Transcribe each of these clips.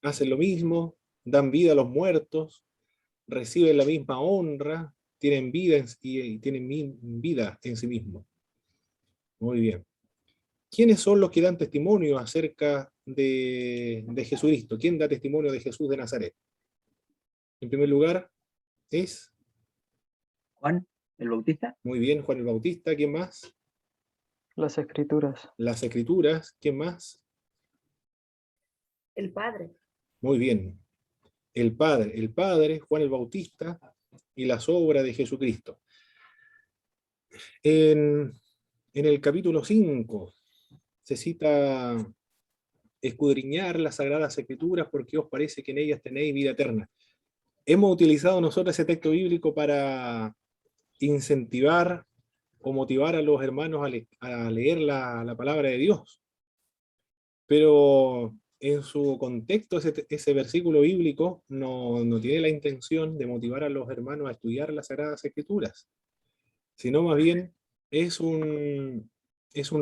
hacen lo mismo, dan vida a los muertos, reciben la misma honra, tienen vida y tienen vida en sí mismos. Muy bien. ¿Quiénes son los que dan testimonio acerca de Jesucristo? ¿Quién da testimonio de Jesús de Nazaret? En primer lugar, es... Juan el Bautista. Muy bien, Juan el Bautista. ¿Quién más? Las Escrituras. Las Escrituras. ¿Quién más? El Padre. Muy bien. El Padre, Juan el Bautista y las obras de Jesucristo. En el capítulo 5 se cita escudriñar las Sagradas Escrituras porque os parece que en ellas tenéis vida eterna. Hemos utilizado nosotros ese texto bíblico para incentivar o motivar a los hermanos a leer la palabra de Dios. Pero en su contexto ese versículo bíblico no tiene la intención de motivar a los hermanos a estudiar las Sagradas Escrituras, sino más bien es un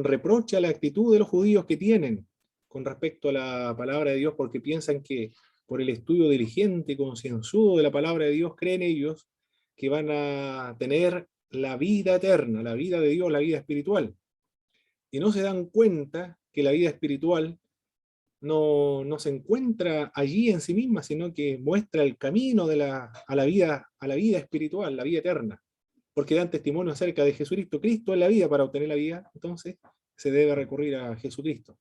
reproche a la actitud de los judíos que tienen con respecto a la palabra de Dios, porque piensan que por el estudio diligente y concienzudo de la palabra de Dios, creen ellos que van a tener la vida eterna, la vida de Dios, la vida espiritual. Y no se dan cuenta que la vida espiritual no se encuentra allí en sí misma, sino que muestra el camino a la vida espiritual, la vida eterna. Porque dan testimonio acerca de Jesucristo. Cristo es la vida. Para obtener la vida, entonces, se debe recurrir a Jesucristo.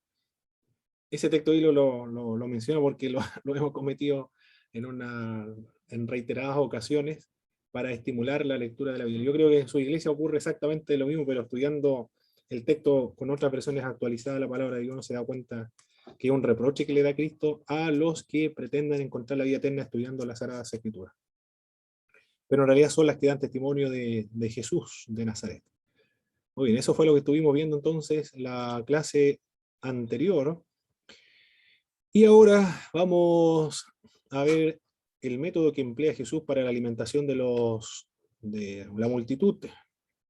Ese texto hilo lo menciono porque lo hemos cometido en reiteradas ocasiones para estimular la lectura de la Biblia. Yo creo que en su iglesia ocurre exactamente lo mismo, pero estudiando el texto con otras versiones actualizadas, la palabra de Dios, uno se da cuenta que es un reproche que le da Cristo a los que pretenden encontrar la vida eterna estudiando las Sagradas Escrituras. Pero en realidad son las que dan testimonio de Jesús de Nazaret. Muy bien, eso fue lo que estuvimos viendo entonces la clase anterior. Y ahora vamos a ver el método que emplea Jesús para la alimentación de la multitud,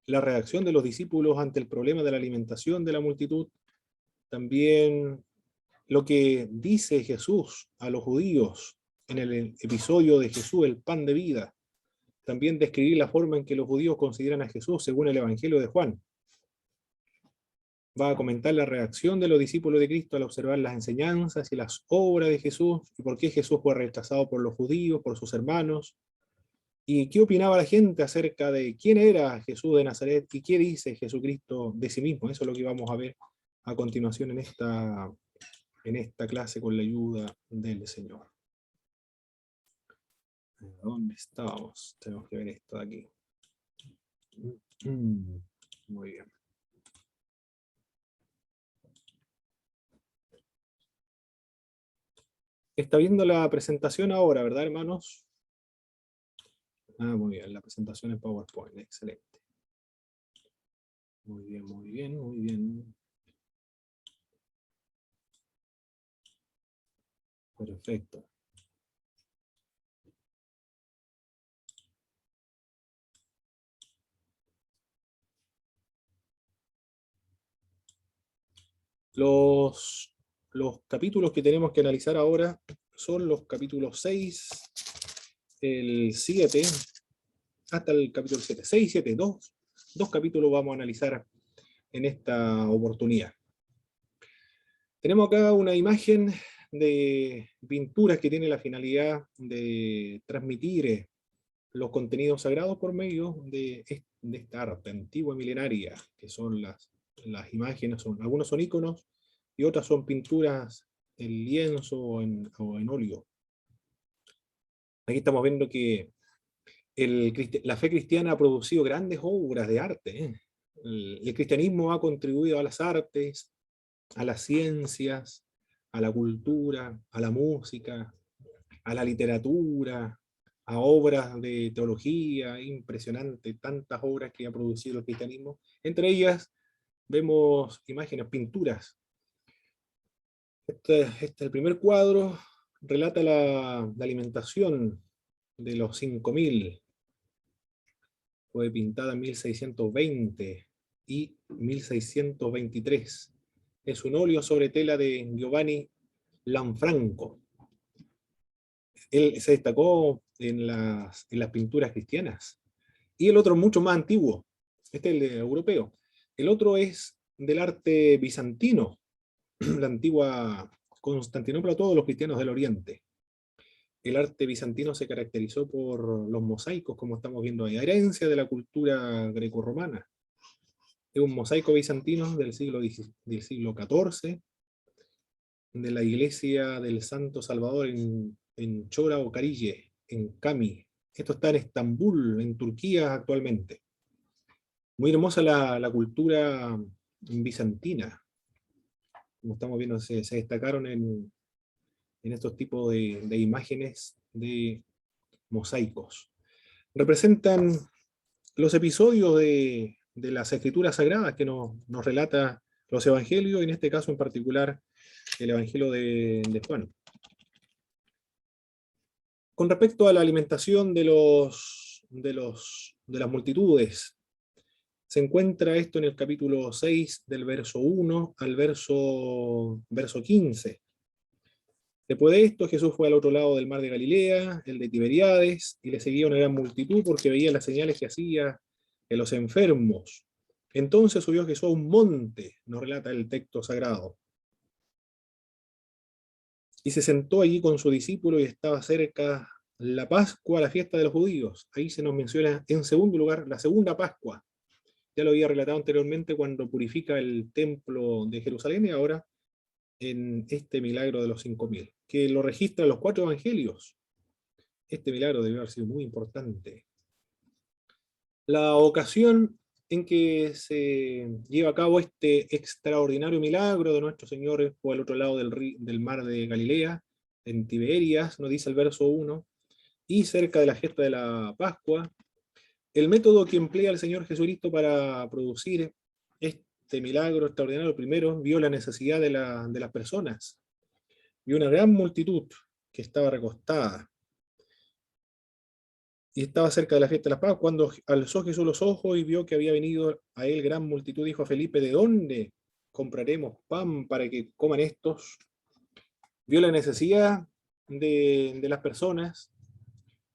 la reacción de los discípulos ante el problema de la alimentación de la multitud, también lo que dice Jesús a los judíos en el episodio de Jesús, el pan de vida, también describir la forma en que los judíos consideran a Jesús según el Evangelio de Juan. Va a comentar la reacción de los discípulos de Cristo al observar las enseñanzas y las obras de Jesús, y por qué Jesús fue rechazado por los judíos, por sus hermanos, y qué opinaba la gente acerca de quién era Jesús de Nazaret y qué dice Jesucristo de sí mismo. Eso es lo que vamos a ver a continuación en esta clase con la ayuda del Señor. ¿Dónde estábamos? Tenemos que ver esto de aquí. Muy bien. Está viendo la presentación ahora, ¿verdad, hermanos? Muy bien, la presentación en PowerPoint, excelente. Muy bien, muy bien, muy bien. Perfecto. Los capítulos que tenemos que analizar ahora son los capítulos 6, el 7, hasta el capítulo 7. 6 y 7, dos capítulos vamos a analizar en esta oportunidad. Tenemos acá una imagen de pinturas que tiene la finalidad de transmitir los contenidos sagrados por medio de esta arte antigua milenaria, que son las imágenes, algunos son iconos y otras son pinturas en lienzo o en óleo. Aquí estamos viendo que la fe cristiana ha producido grandes obras de arte. El cristianismo ha contribuido a las artes, a las ciencias, a la cultura, a la música, a la literatura, a obras de teología, impresionante, tantas obras que ha producido el cristianismo. Entre ellas vemos imágenes, pinturas. Este es el primer cuadro, relata la alimentación de los 5000. Fue pintada en 1620 y 1623. Es un óleo sobre tela de Giovanni Lanfranco. Él se destacó en las pinturas cristianas. Y el otro mucho más antiguo, este es el europeo. El otro es del arte bizantino, la antigua Constantinopla, todos los cristianos del Oriente. El arte bizantino se caracterizó por los mosaicos, como estamos viendo ahí, herencia de la cultura grecorromana. Es un mosaico bizantino del siglo XIV, de la iglesia del Santo Salvador en Chora o Carille, en Kami. Esto está en Estambul, en Turquía actualmente. Muy hermosa la cultura bizantina. Como estamos viendo, se destacaron en estos tipos de imágenes de mosaicos. Representan los episodios de las escrituras sagradas que nos relata los evangelios, y en este caso en particular el evangelio de Juan. Con respecto a la alimentación de las multitudes, se encuentra esto en el capítulo 6, del verso 1 al verso 15. Después de esto, Jesús fue al otro lado del mar de Galilea, el de Tiberíades, y le seguía una gran multitud porque veía las señales que hacía en los enfermos. Entonces subió Jesús a un monte, nos relata el texto sagrado, y se sentó allí con su discípulo, y estaba cerca la Pascua, la fiesta de los judíos. Ahí se nos menciona en segundo lugar la segunda Pascua. Ya lo había relatado anteriormente cuando purifica el templo de Jerusalén, y ahora en este milagro de los 5.000, que lo registran los 4 evangelios. Este milagro debió haber sido muy importante. La ocasión en que se lleva a cabo este extraordinario milagro de nuestro Señor fue al otro lado del mar de Galilea, en Tiberias, nos dice el verso 1, y cerca de la fiesta de la Pascua. El método que emplea el Señor Jesucristo para producir este milagro extraordinario, primero vio la necesidad de las personas. Vio una gran multitud que estaba recostada, y estaba cerca de la fiesta de la Pascua. Cuando alzó Jesús los ojos y vio que había venido a él gran multitud, dijo a Felipe: ¿de dónde compraremos pan para que coman estos? Vio la necesidad de las personas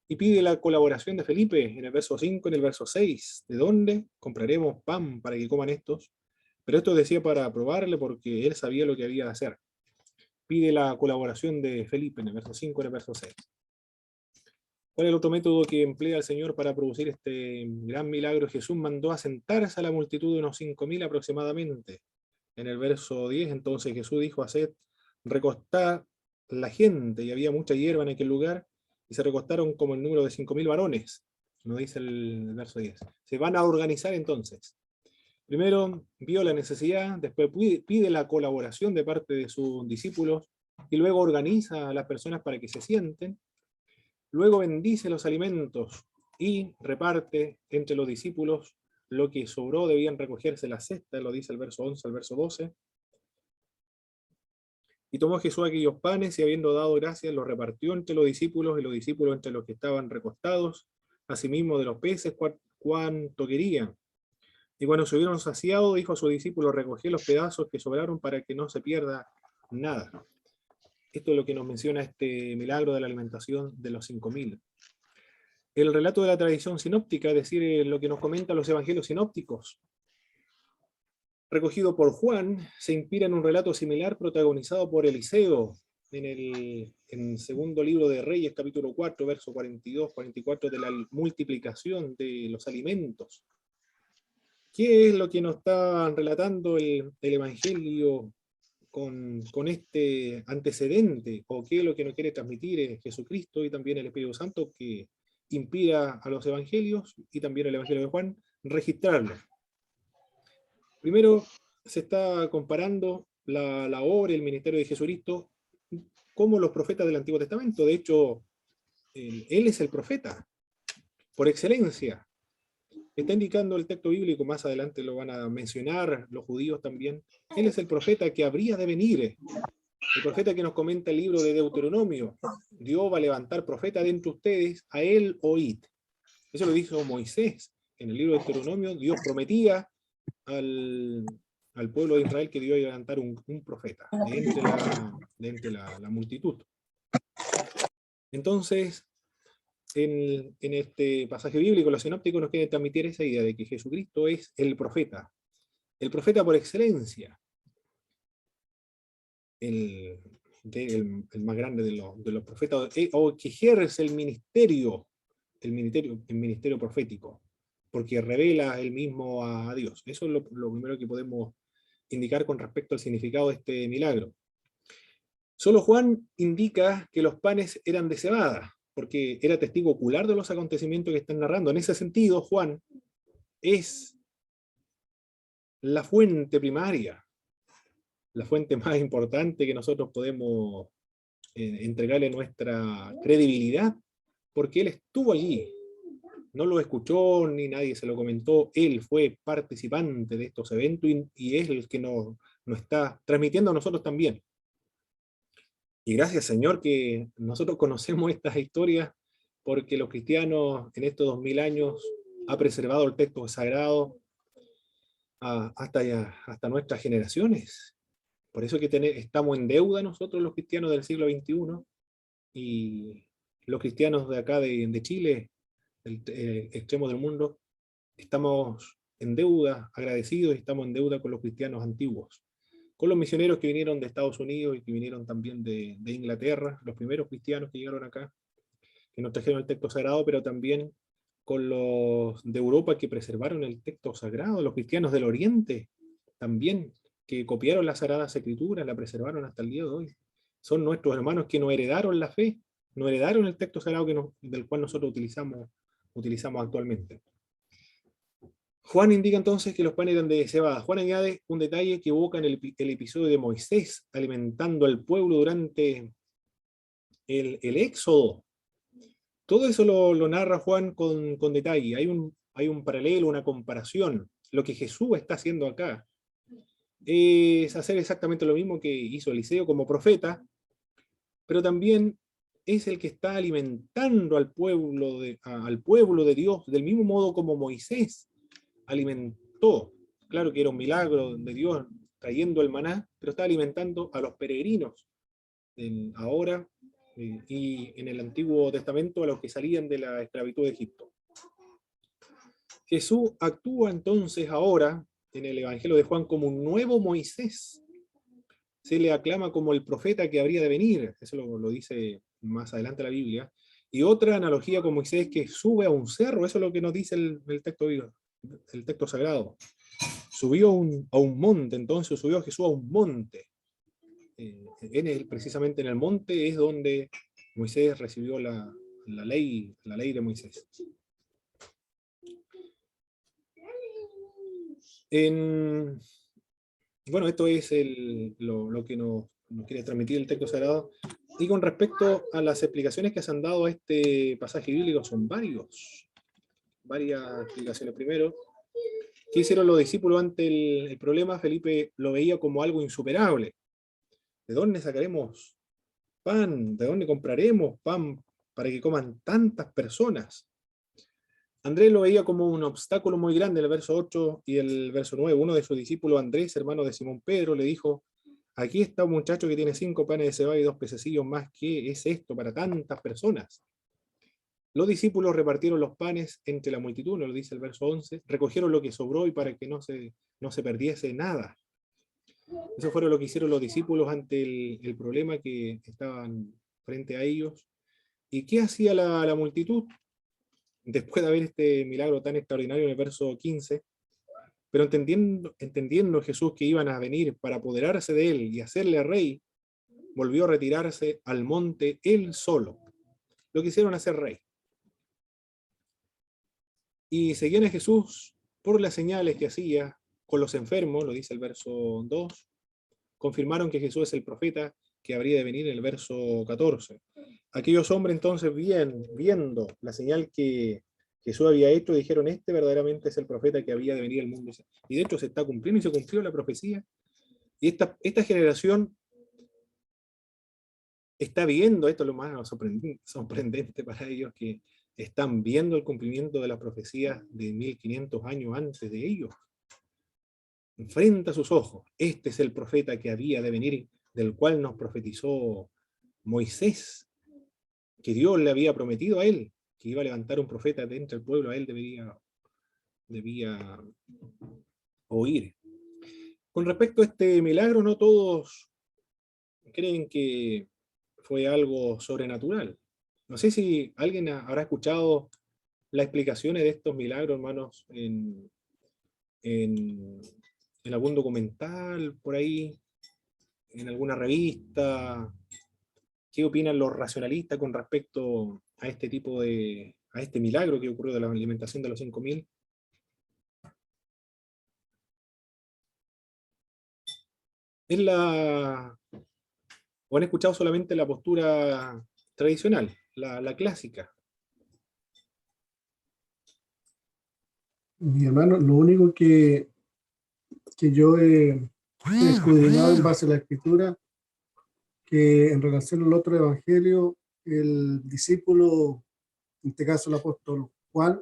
y pide la colaboración de Felipe en el verso 5, en el verso 6. ¿De dónde compraremos pan para que coman estos? Pero esto decía para probarle, porque él sabía lo que había de hacer. Pide la colaboración de Felipe en el verso 5, en el verso 6. ¿Cuál es el otro método que emplea el Señor para producir este gran milagro? Jesús mandó a sentarse a la multitud de unos 5.000 aproximadamente. En el verso 10, entonces Jesús dijo: haced recostar la gente, y había mucha hierba en aquel lugar, y se recostaron como el número de 5.000 varones. Nos dice el verso 10. Se van a organizar entonces. Primero vio la necesidad, después pide la colaboración de parte de sus discípulos, y luego organiza a las personas para que se sienten. Luego bendice los alimentos y reparte entre los discípulos. Lo que sobró debían recogerse la cesta, lo dice el verso 11 al verso 12. Y tomó Jesús aquellos panes, y habiendo dado gracias, los repartió entre los discípulos, y los discípulos entre los que estaban recostados, asimismo de los peces cuanto querían. Y cuando se hubieron saciado, dijo a sus discípulos: recoged los pedazos que sobraron para que no se pierda nada. Esto es lo que nos menciona este milagro de la alimentación de los 5.000. El relato de la tradición sinóptica, es decir, lo que nos comentan los evangelios sinópticos, recogido por Juan, se inspira en un relato similar protagonizado por Eliseo en el segundo libro de Reyes, capítulo 4, verso 42-44, de la multiplicación de los alimentos. ¿Qué es lo que nos está relatando el evangelio con este antecedente? ¿O qué es lo que nos quiere transmitir Jesucristo y también el Espíritu Santo, que inspira a los evangelios y también el evangelio de Juan registrarlo? Primero, se está comparando la obra y el ministerio de Jesucristo como los profetas del Antiguo Testamento. De hecho, él es el profeta por excelencia. Está indicando el texto bíblico, más adelante lo van a mencionar los judíos también. Él es el profeta que habría de venir, el profeta que nos comenta el libro de Deuteronomio. Dios va a levantar profeta de entre ustedes, a él oíd. Eso lo dijo Moisés en el libro de Deuteronomio. Dios prometía al pueblo de Israel que Dios iba a levantar un profeta de entre la multitud. Entonces, en este pasaje bíblico, los sinópticos nos quieren transmitir esa idea de que Jesucristo es el profeta por excelencia, el, el más grande de los profetas, o que ejerce el ministerio profético, porque revela él mismo a Dios. Eso es lo primero que podemos indicar con respecto al significado de este milagro. Solo Juan indica que los panes eran de cebada, porque era testigo ocular de los acontecimientos que están narrando. En ese sentido, Juan es la fuente primaria, la fuente más importante que nosotros podemos entregarle nuestra credibilidad, porque él estuvo allí, no lo escuchó ni nadie se lo comentó, él fue participante de estos eventos y es el que nos está transmitiendo a nosotros también. Y gracias, Señor, que nosotros conocemos estas historias, porque los cristianos en estos 2000 años ha preservado el texto sagrado hasta nuestras generaciones. Por eso que estamos en deuda nosotros los cristianos del siglo XXI y los cristianos de acá de Chile, el extremo del mundo, estamos en deuda, agradecidos, y estamos en deuda con los cristianos antiguos, con los misioneros que vinieron de Estados Unidos y que vinieron también de Inglaterra, los primeros cristianos que llegaron acá, que nos trajeron el texto sagrado, pero también con los de Europa que preservaron el texto sagrado, los cristianos del Oriente también, que copiaron las Sagradas Escrituras, la preservaron hasta el día de hoy. Son nuestros hermanos que nos heredaron la fe, nos heredaron el texto sagrado del cual nosotros utilizamos actualmente. Juan indica entonces que los panes eran de cebada. Juan añade un detalle que evoca en el episodio de Moisés alimentando al pueblo durante el Éxodo. Todo eso lo narra Juan con detalle. Hay un paralelo, una comparación. Lo que Jesús está haciendo acá es hacer exactamente lo mismo que hizo Eliseo como profeta, pero también es el que está alimentando al pueblo de Dios, del mismo modo como Moisés alimentó. Claro que era un milagro de Dios trayendo el maná, pero está alimentando a los peregrinos ahora y en el Antiguo Testamento a los que salían de la esclavitud de Egipto. Jesús actúa entonces ahora en el Evangelio de Juan como un nuevo Moisés. Se le aclama como el profeta que habría de venir, eso lo dice más adelante la Biblia. Y otra analogía con Moisés que sube a un cerro, eso es lo que nos dice el texto sagrado. Subió a un monte, entonces subió Jesús a un monte. Precisamente en el monte es donde Moisés recibió la ley de Moisés. Bueno, esto es lo que nos quiere transmitir el texto sagrado. Y con respecto a las explicaciones que se han dado a este pasaje bíblico, son varias explicaciones. Primero, ¿qué hicieron los discípulos ante el problema? Felipe lo veía como algo insuperable. ¿De dónde sacaremos pan? ¿De dónde compraremos pan para que coman tantas personas? Andrés lo veía como un obstáculo muy grande, el verso 8 y el verso 9. Uno de sus discípulos, Andrés, hermano de Simón Pedro, le dijo: aquí está un muchacho que tiene 5 panes de cebada y 2 pececillos más. ¿Qué es esto para tantas personas? Los discípulos repartieron los panes entre la multitud, nos lo dice el verso 11, recogieron lo que sobró y para que no se perdiese nada. Eso fue lo que hicieron los discípulos ante el problema que estaban frente a ellos. ¿Y qué hacía la multitud? Después de haber este milagro tan extraordinario en el verso 15, pero entendiendo Jesús que iban a venir para apoderarse de él y hacerle rey, volvió a retirarse al monte él solo. Lo quisieron hacer rey. Y seguían a Jesús por las señales que hacía con los enfermos, lo dice el verso 2, confirmaron que Jesús es el profeta que habría de venir en el verso 14. Aquellos hombres entonces viendo la señal que Jesús había hecho, dijeron: este verdaderamente es el profeta que había de venir al mundo. Y de hecho se está cumpliendo y se cumplió la profecía. Y esta generación está viendo, esto es lo más sorprendente para ellos, que están viendo el cumplimiento de las profecías de 1500 años antes de ellos. Frente a sus ojos, este es el profeta que había de venir, del cual nos profetizó Moisés. que Dios le había prometido a él, que iba a levantar un profeta de entre el pueblo, a él debía oír. Con respecto a este milagro, no todos creen que fue algo sobrenatural. No sé si alguien habrá escuchado las explicaciones de estos milagros, hermanos, en algún documental por ahí, en alguna revista. ¿Qué opinan los racionalistas con respecto a a este milagro que ocurrió de la alimentación de los 5.000? Es ¿O han escuchado solamente la postura tradicional, la clásica? Mi hermano, lo único que yo he escudriñado en base a la escritura, que en relación al otro evangelio, el discípulo, en este caso el apóstol Juan,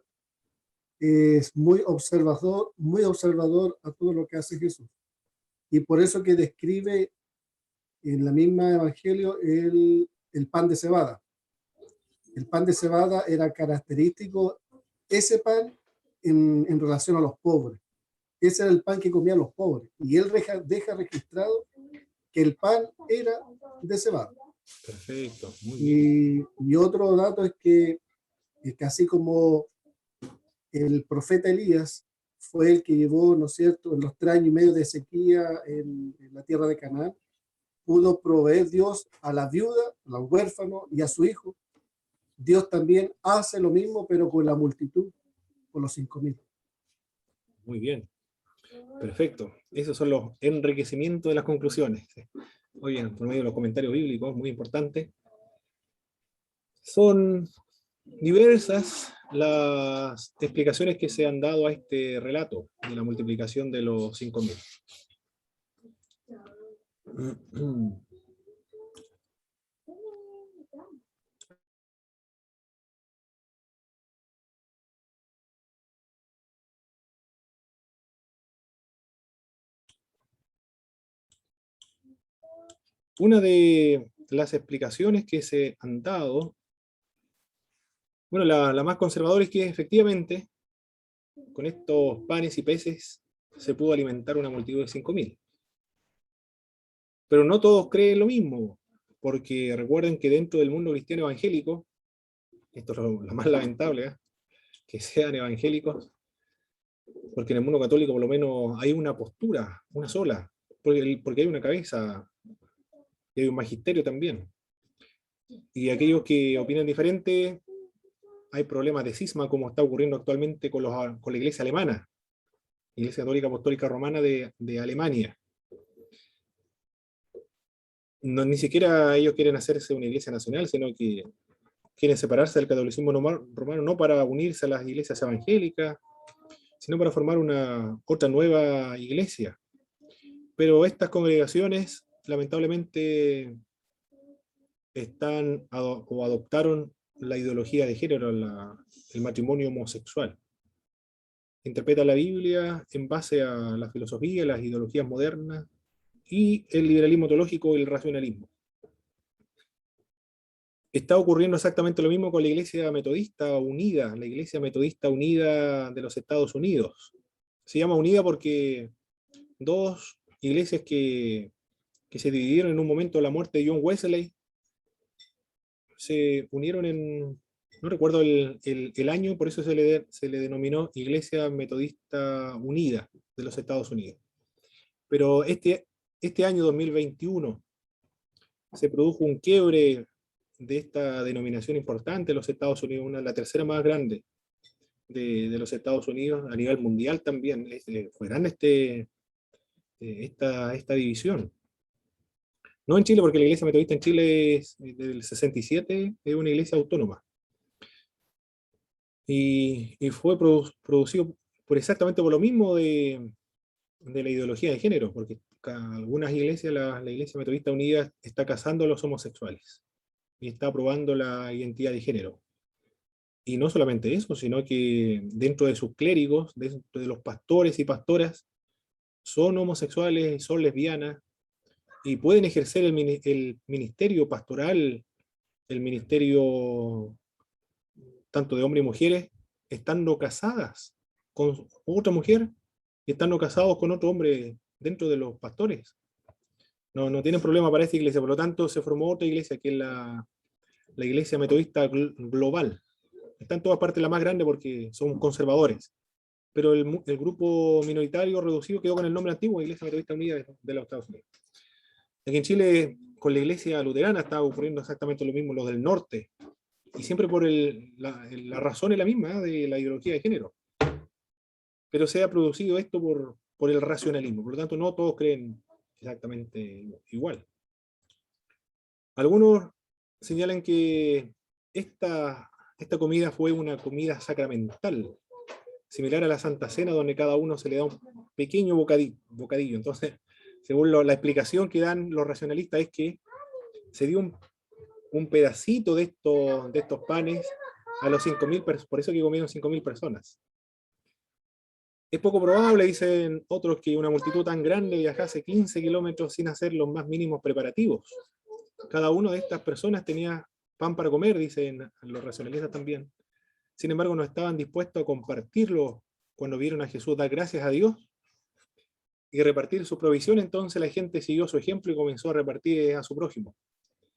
es muy observador a todo lo que hace Jesús. Y por eso que describe en la misma evangelio el pan de cebada. El pan de cebada era característico, ese pan en relación a los pobres. Ese era el pan que comían los pobres. Y él deja registrado que el pan era de cebada. Perfecto, muy bien. Y otro dato es que así como el profeta Elías fue el que llevó, ¿no es cierto?, en los 3 años y medio de sequía en la tierra de Canaán, pudo proveer Dios a la viuda, a los huérfanos y a su hijo. Dios también hace lo mismo, pero con la multitud, con los 5.000. Muy bien. Perfecto. Esos son los enriquecimientos de las conclusiones. Muy bien, por medio de los comentarios bíblicos, muy importante. Son diversas las explicaciones que se han dado a este relato de la multiplicación de los 5.000. Una de las explicaciones que se han dado, bueno, la más conservadora es que efectivamente con estos panes y peces se pudo alimentar una multitud de 5.000. Pero no todos creen lo mismo, porque recuerden que dentro del mundo cristiano evangélico, esto es lo más lamentable, que sean evangélicos, porque en el mundo católico por lo menos hay una postura, una sola, porque hay una cabeza, y hay un magisterio también. Y aquellos que opinan diferente, hay problemas de cisma, como está ocurriendo actualmente con la Iglesia alemana, Iglesia Católica Apostólica Romana de Alemania. No, ni siquiera ellos quieren hacerse una iglesia nacional, sino que quieren separarse del catolicismo romano, no para unirse a las iglesias evangélicas, sino para formar otra nueva iglesia. Pero estas congregaciones, lamentablemente, adoptaron la ideología de género, el matrimonio homosexual. Interpretan la Biblia en base a la filosofía, las ideologías modernas, y el liberalismo teológico y el racionalismo. Está ocurriendo exactamente lo mismo con la Iglesia Metodista Unida, la Iglesia Metodista Unida de los Estados Unidos. Se llama Unida porque dos iglesias que se dividieron en un momento de la muerte de John Wesley se unieron no recuerdo el año, por eso se le denominó Iglesia Metodista Unida de los Estados Unidos. Pero este año 2021 se produjo un quiebre de esta denominación importante de los Estados Unidos, la tercera más grande de los Estados Unidos, a nivel mundial también. Fue grande esta división. No en Chile, porque la iglesia metodista en Chile es del 67, es una iglesia autónoma. Y fue producido exactamente por lo mismo de la ideología de género, porque algunas iglesias, la Iglesia Metodista Unida está casando a los homosexuales y está aprobando la identidad de género. Y no solamente eso, sino que dentro de sus clérigos, dentro de los pastores y pastoras, son homosexuales, son lesbianas, y pueden ejercer el ministerio pastoral el ministerio tanto de hombres y mujeres, estando casadas con otra mujer, y estando casados con otro hombre dentro de los pastores. No tienen problema para esta iglesia, por lo tanto se formó otra iglesia que es la iglesia metodista global. Está en todas partes la más grande porque son conservadores, pero el grupo minoritario reducido quedó con el nombre antiguo, Iglesia Metodista Unida de los Estados Unidos. Aquí en Chile, con la iglesia luterana, está ocurriendo exactamente lo mismo, los del norte, y siempre por la razón es la misma, de la ideología de género. Pero se ha producido esto por el racionalismo, por lo tanto no todos creen exactamente igual. Algunos señalan que esta comida fue una comida sacramental, similar a la Santa Cena, donde cada uno se le da un pequeño bocadillo. Entonces, según la explicación que dan los racionalistas, es que se dio un pedacito de estos panes a los 5.000 personas, por eso que comieron 5.000 personas. Es poco probable, dicen otros, que una multitud tan grande viajase 15 kilómetros sin hacer los más mínimos preparativos. Cada una de estas personas tenía pan para comer, dicen los racionalistas también. Sin embargo, no estaban dispuestos a compartirlo cuando vieron a Jesús dar gracias a Dios y repartir su provisión. Entonces la gente siguió su ejemplo y comenzó a repartir a su prójimo.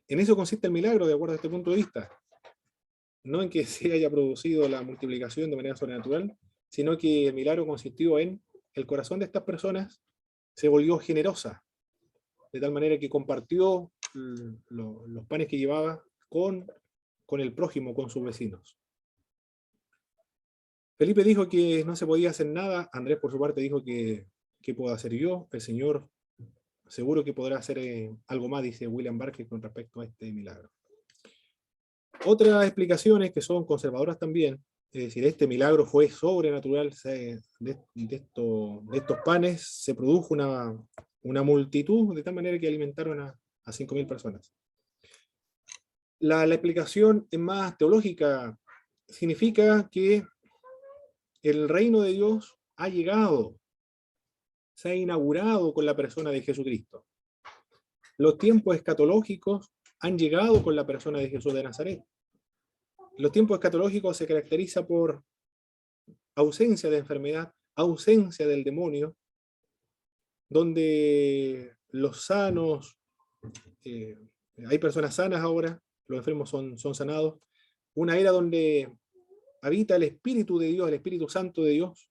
En eso consiste el milagro, de acuerdo a este punto de vista. No en que se haya producido la multiplicación de manera sobrenatural, sino que el milagro consistió en el corazón de estas personas se volvió generosa, de tal manera que compartió los panes que llevaba con el prójimo, con sus vecinos. Felipe dijo que no se podía hacer nada. Andrés, por su parte, dijo que ¿qué puedo hacer yo? El Señor seguro que podrá hacer algo más, dice William Barker, con respecto a este milagro. Otras explicaciones que son conservadoras también, es decir, este milagro fue sobrenatural, de estos panes se produjo una multitud, de tal manera que alimentaron a 5.000 personas. La explicación es más teológica, significa que el reino de Dios ha llegado, se ha inaugurado con la persona de Jesucristo. Los tiempos escatológicos han llegado con la persona de Jesús de Nazaret. Los tiempos escatológicos se caracterizan por ausencia de enfermedad, ausencia del demonio, donde los sanos, hay personas sanas ahora, los enfermos son sanados, una era donde habita el Espíritu de Dios, el Espíritu Santo de Dios,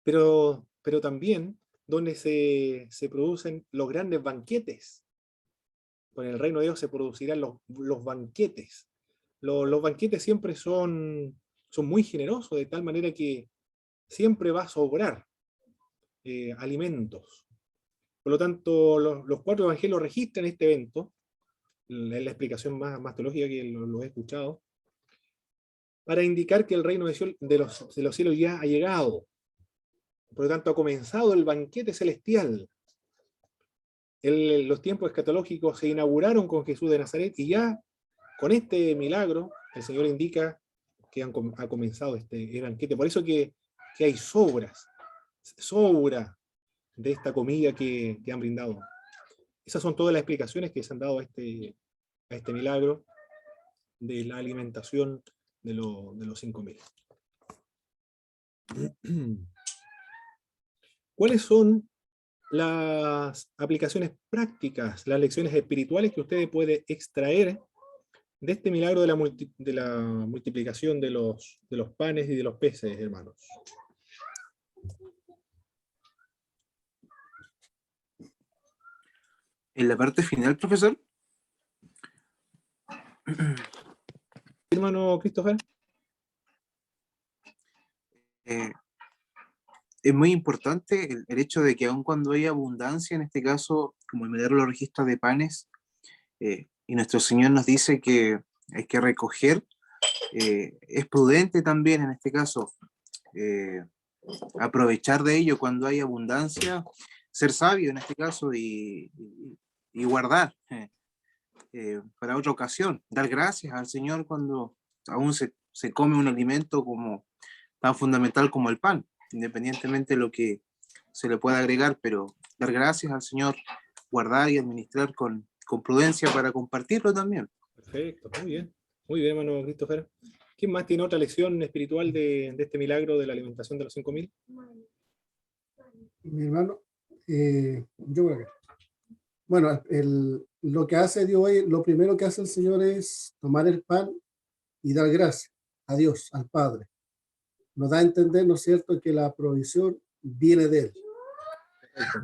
pero también donde se producen los grandes banquetes. Con el reino de Dios se producirán los banquetes. Los banquetes siempre son muy generosos, de tal manera que siempre va a sobrar alimentos. Por lo tanto, los 4 evangelios registran este evento, es la explicación más teológica que lo he escuchado, para indicar que el reino de los cielos ya ha llegado. Por lo tanto, ha comenzado el banquete celestial. Los tiempos escatológicos se inauguraron con Jesús de Nazaret, y ya con este milagro el Señor indica que ha comenzado este banquete. Por eso que hay sobra de esta comida que han brindado. Esas son todas las explicaciones que se han dado a este milagro de la alimentación de los 5.000. ¿Cuáles son las aplicaciones prácticas, las lecciones espirituales que usted puede extraer de este milagro de la multiplicación de los panes y de los peces, hermanos? En la parte final, profesor. Hermano Christopher. Es muy importante el hecho de que aun cuando hay abundancia, en este caso, como el milagro lo registra de panes, y nuestro Señor nos dice que hay que recoger, es prudente también en este caso aprovechar de ello cuando hay abundancia, ser sabio en este caso y guardar para otra ocasión, dar gracias al Señor cuando aún se come un alimento como tan fundamental como el pan, independientemente de lo que se le pueda agregar, pero dar gracias al Señor, guardar y administrar con con prudencia para compartirlo también. Perfecto, muy bien, hermano Christopher. ¿Quién más tiene otra lección espiritual de este milagro de la alimentación de los 5.000? Mi hermano, yo creo que, bueno, lo que hace Dios hoy, lo primero que hace el Señor es tomar el pan y dar gracias a Dios, al Padre. Nos da a entender, ¿no es cierto?, que la provisión viene de Él,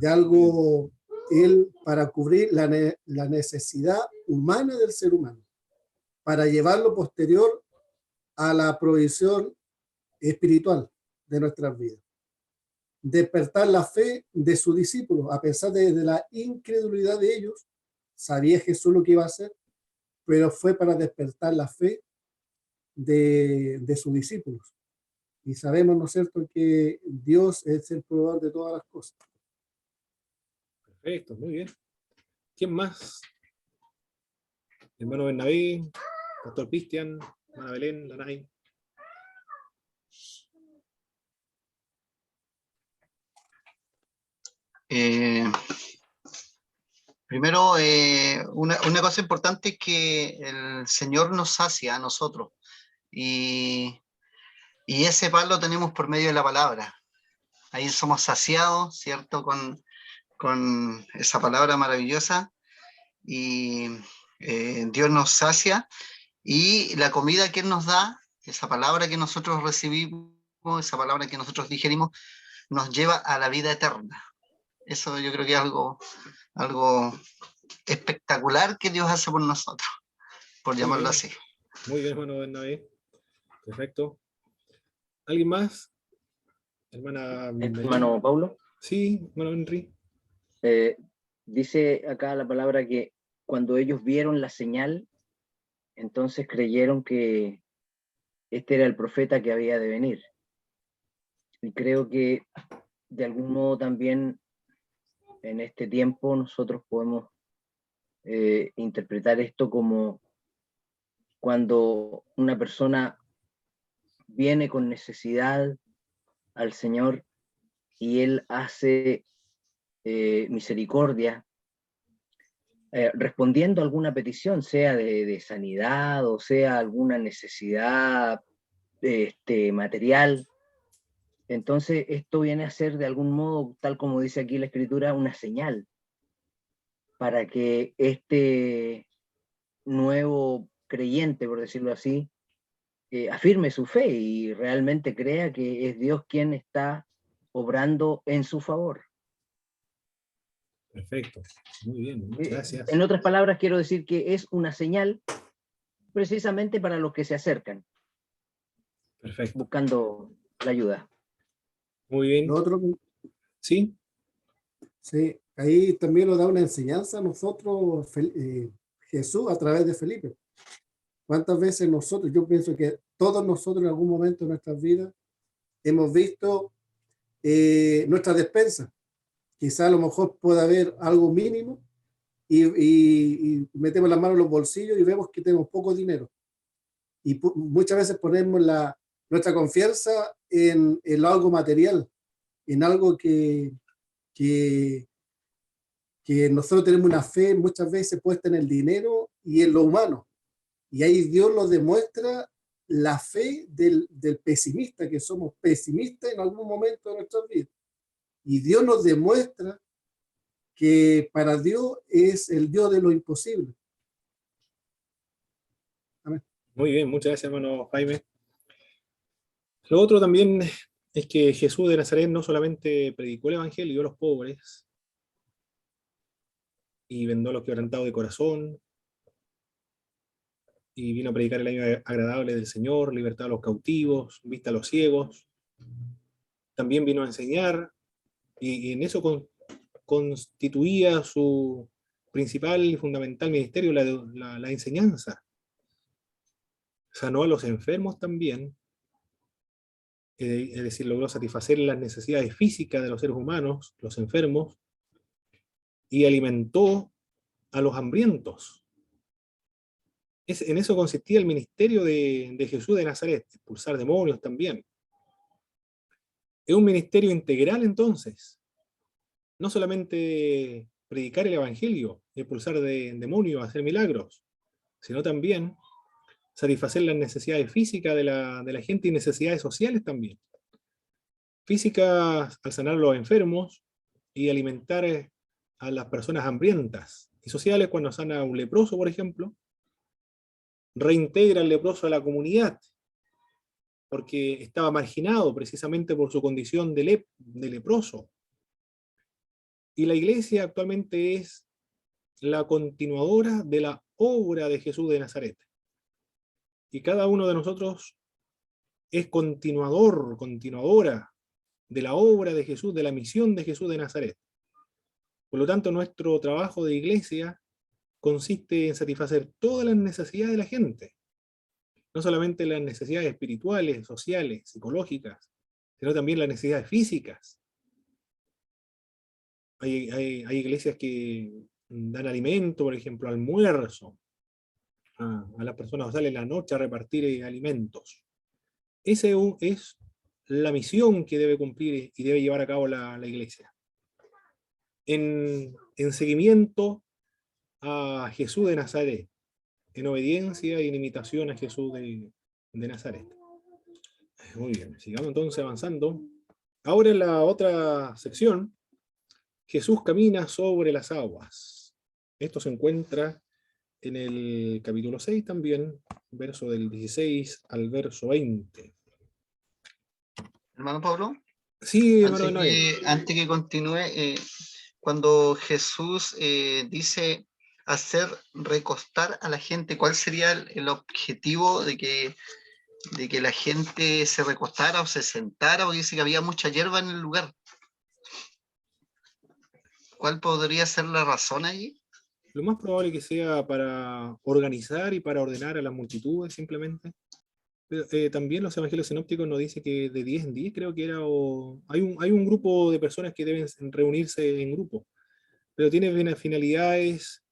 de algo, Él para cubrir la necesidad humana del ser humano, para llevarlo posterior a la provisión espiritual de nuestras vidas. Despertar la fe de sus discípulos, a pesar de la incredulidad de ellos, sabía Jesús lo que iba a hacer, pero fue para despertar la fe de sus discípulos. Y sabemos, ¿no es cierto?, que Dios es el proveedor de todas las cosas. Perfecto, muy bien. ¿Quién más? Hermano Bernabé, Pastor Cristian, hermana Belén, Lanay. Primero, una cosa importante es que el Señor nos sacia a nosotros y ese pan lo tenemos por medio de la palabra. Ahí somos saciados, ¿cierto? Con esa palabra maravillosa y Dios nos sacia y la comida que Él nos da, esa palabra que nosotros recibimos, esa palabra que nosotros digerimos, nos lleva a la vida eterna. Eso yo creo que es algo espectacular que Dios hace por nosotros, por llamarlo así. Muy bien, hermano Bernabé. Perfecto. ¿Alguien más? Hermano Paulo. Sí, hermano Henry. Dice acá la palabra que cuando ellos vieron la señal, entonces creyeron que este era el profeta que había de venir. Y creo que de algún modo también en este tiempo nosotros podemos interpretar esto como cuando una persona viene con necesidad al Señor y Él hace misericordia, respondiendo a alguna petición, sea de sanidad o sea alguna necesidad material. Entonces esto viene a ser de algún modo, tal como dice aquí la Escritura, una señal para que este nuevo creyente, por decirlo así, afirme su fe y realmente crea que es Dios quien está obrando en su favor. Perfecto, muy bien, muchas gracias. En otras palabras, quiero decir que es una señal precisamente para los que se acercan. Perfecto. Buscando la ayuda. Muy bien. Lo otro, ¿Sí? sí, ahí también nos da una enseñanza a nosotros, Jesús, a través de Felipe. ¿Cuántas veces nosotros, yo pienso que todos nosotros en algún momento de nuestras vidas hemos visto nuestra despensa? Quizá a lo mejor puede haber algo mínimo y metemos las manos en los bolsillos y vemos que tenemos poco dinero. Y muchas veces ponemos nuestra confianza en algo material, en algo que nosotros tenemos una fe muchas veces puesta en el dinero y en lo humano. Y ahí Dios nos demuestra la fe del pesimista, que somos pesimistas en algún momento de nuestras vidas. Y Dios nos demuestra que para Dios es el Dios de lo imposible. Amén. Muy bien, muchas gracias, hermano Jaime. Lo otro también es que Jesús de Nazaret no solamente predicó el evangelio a los pobres y vendó a los quebrantados de corazón, y vino a predicar el año agradable del Señor, libertad a los cautivos, vista a los ciegos. También vino a enseñar, y en eso constituía su principal y fundamental ministerio, la enseñanza. Sanó a los enfermos también, es decir, logró satisfacer las necesidades físicas de los seres humanos, los enfermos, y alimentó a los hambrientos. En eso consistía el ministerio de Jesús de Nazaret, expulsar demonios también. Es un ministerio integral entonces, no solamente predicar el evangelio, expulsar demonios, hacer milagros, sino también satisfacer las necesidades físicas de la gente y necesidades sociales también. Físicas al sanar a los enfermos y alimentar a las personas hambrientas. Y sociales cuando sana a un leproso, por ejemplo, reintegra al leproso a la comunidad, porque estaba marginado precisamente por su condición de leproso. Y la iglesia actualmente es la continuadora de la obra de Jesús de Nazaret. Y cada uno de nosotros es continuadora de la obra de Jesús, de la misión de Jesús de Nazaret. Por lo tanto, nuestro trabajo de iglesia consiste en satisfacer todas las necesidades de la gente. No solamente las necesidades espirituales, sociales, psicológicas, sino también las necesidades físicas. Hay iglesias que dan alimento, por ejemplo, almuerzo, a las personas que salen en la noche a repartir alimentos. Esa es la misión que debe cumplir y debe llevar a cabo la iglesia. En seguimiento a Jesús de Nazaret, en obediencia y en imitación a Jesús de Nazaret. Muy bien, sigamos entonces avanzando. Ahora en la otra sección, Jesús camina sobre las aguas. Esto se encuentra en el capítulo 6 también, verso del 16 al verso 20. Hermano Pablo, Sí, hermano Noé. antes que continúe, cuando Jesús dice hacer recostar a la gente, ¿cuál sería el objetivo de que la gente se recostara o se sentara? O dice que había mucha hierba en el lugar. ¿Cuál podría ser la razón allí? Lo más probable que sea para organizar y para ordenar a las multitudes simplemente. Pero, también los evangelios sinópticos nos dicen que de 10 en 10 creo que era, hay un grupo de personas que deben reunirse en grupo, pero tiene finalidades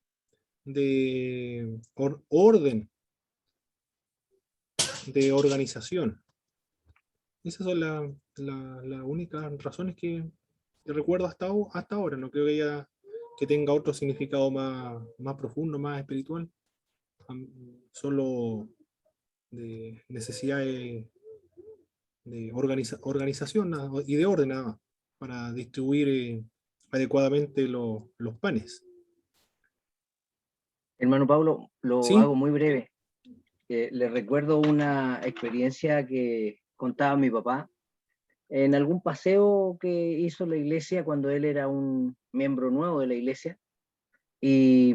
de orden, de organización. Esas son las únicas razones que recuerdo hasta ahora. No creo que tenga otro significado más profundo, más espiritual. Solo de necesidades de organización y de orden nada más, para distribuir adecuadamente los panes. Hermano Pablo, lo ¿Sí? hago muy breve. Le recuerdo una experiencia que contaba mi papá en algún paseo que hizo la iglesia cuando él era un miembro nuevo de la iglesia, y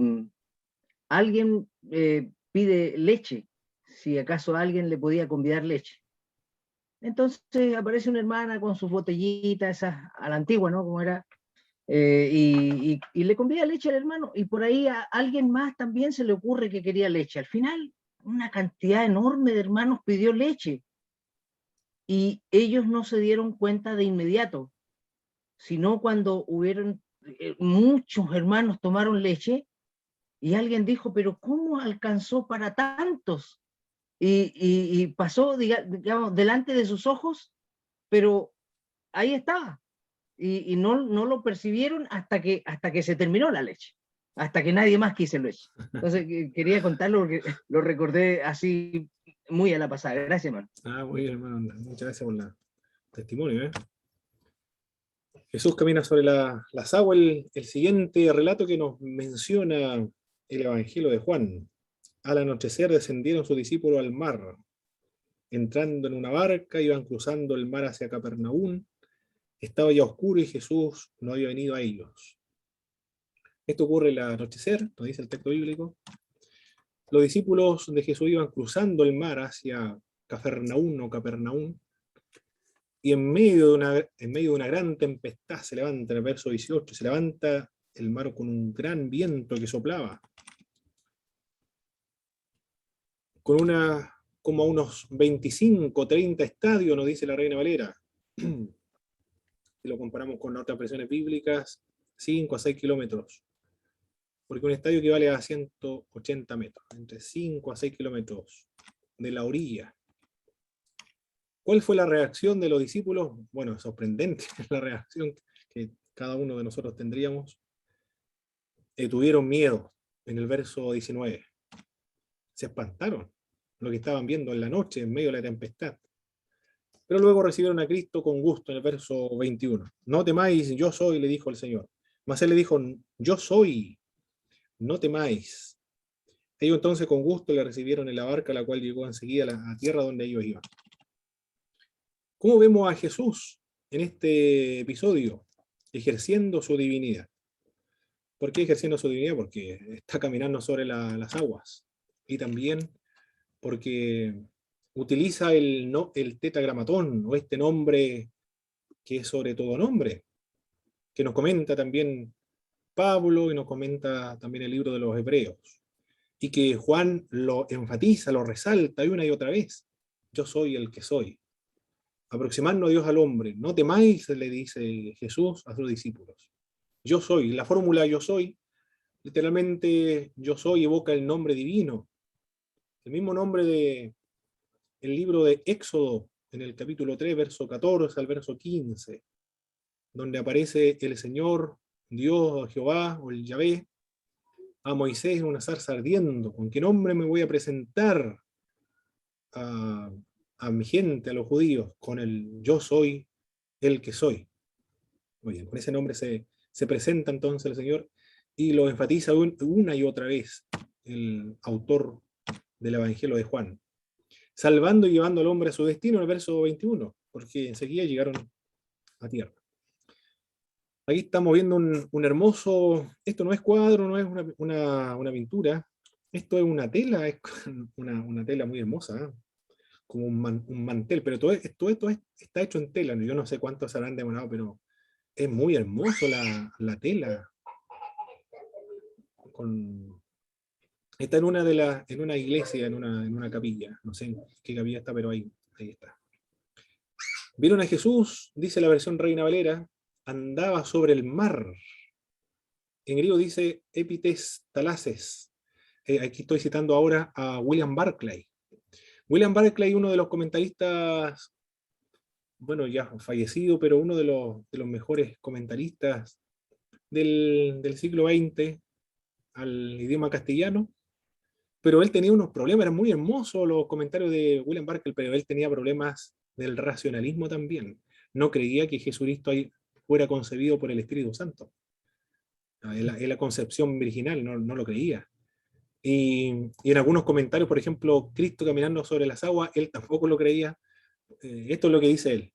alguien pide leche, si acaso alguien le podía convidar leche. Entonces aparece una hermana con sus botellitas, esas a la antigua, ¿no? Como era, y le convida leche al hermano, y por ahí a alguien más también se le ocurre que quería leche. Al final, una cantidad enorme de hermanos pidió leche, y ellos no se dieron cuenta de inmediato, sino cuando hubieron muchos hermanos tomaron leche, y alguien dijo, pero ¿cómo alcanzó para tantos? Y pasó, digamos, delante de sus ojos, pero ahí estaba. Y no lo percibieron hasta que se terminó la leche, hasta que nadie más quiso leche. Entonces quería contarlo porque lo recordé así muy a la pasada. Gracias, hermano. Muy bien, hermano. Muchas gracias por el testimonio. Jesús camina sobre las aguas. El siguiente relato que nos menciona el Evangelio de Juan. Al anochecer descendieron sus discípulos al mar. Entrando en una barca, iban cruzando el mar hacia Capernaum. Estaba ya oscuro y Jesús no había venido a ellos. Esto ocurre al anochecer, nos dice el texto bíblico. Los discípulos de Jesús iban cruzando el mar hacia Capernaum, y en medio de una gran tempestad se levanta, en el verso 18, se levanta el mar con un gran viento que soplaba, con como a unos 25, 30 estadios, nos dice la Reina Valera. Si lo comparamos con otras versiones bíblicas, 5 a 6 kilómetros. Porque un estadio equivale a 180 metros, entre 5 a 6 kilómetros de la orilla. ¿Cuál fue la reacción de los discípulos? Bueno, sorprendente la reacción que cada uno de nosotros tendríamos. Tuvieron miedo. en el verso 19. Se espantaron lo que estaban viendo en la noche, en medio de la tempestad. Pero luego recibieron a Cristo con gusto en el verso 21. No temáis, yo soy, le dijo el Señor. Mas él le dijo, yo soy, no temáis. Ellos entonces con gusto le recibieron en la barca, la cual llegó enseguida a la tierra donde ellos iban. ¿Cómo vemos a Jesús en este episodio? Ejerciendo su divinidad. ¿Por qué ejerciendo su divinidad? Porque está caminando sobre las aguas. Y también porque utiliza el tetragramatón, o este nombre que es sobre todo nombre, que nos comenta también Pablo y nos comenta también el libro de los Hebreos. Y que Juan lo enfatiza, lo resalta una y otra vez. Yo soy el que soy. Aproximarnos a Dios al hombre. No temáis, le dice Jesús a sus discípulos. Yo soy. La fórmula yo soy, literalmente yo soy evoca el nombre divino. El mismo nombre de el libro de Éxodo, en el capítulo 3, verso 14 al verso 15, donde aparece el Señor, Dios, Jehová, o el Yahvé, a Moisés en una zarza ardiendo. ¿Con qué nombre me voy a presentar a mi gente, a los judíos? Con el yo soy el que soy. Muy bien, con ese nombre se presenta entonces el Señor y lo enfatiza una y otra vez el autor del Evangelio de Juan, salvando y llevando al hombre a su destino en el verso 21, porque enseguida llegaron a tierra. Aquí estamos viendo un hermoso, esto no es cuadro, no es una pintura, esto es una tela, es una tela muy hermosa, ¿eh? Como un mantel, pero todo esto está hecho en tela, yo no sé cuánto se habrán demorado, pero es muy hermoso la tela. Está en una iglesia, en una capilla, no sé en qué capilla está, pero ahí está. Vieron a Jesús, dice la versión Reina Valera, andaba sobre el mar. En griego dice epites talases. Aquí estoy citando ahora a William Barclay. William Barclay, uno de los comentaristas, bueno, ya fallecido, pero uno de los mejores comentaristas del siglo XX al idioma castellano, pero él tenía unos problemas, eran muy hermosos los comentarios de William Barclay, pero él tenía problemas del racionalismo también. No creía que Jesucristo fuera concebido por el Espíritu Santo. En la concepción virginal, no lo creía. Y en algunos comentarios, por ejemplo, Cristo caminando sobre las aguas, él tampoco lo creía. Esto es lo que dice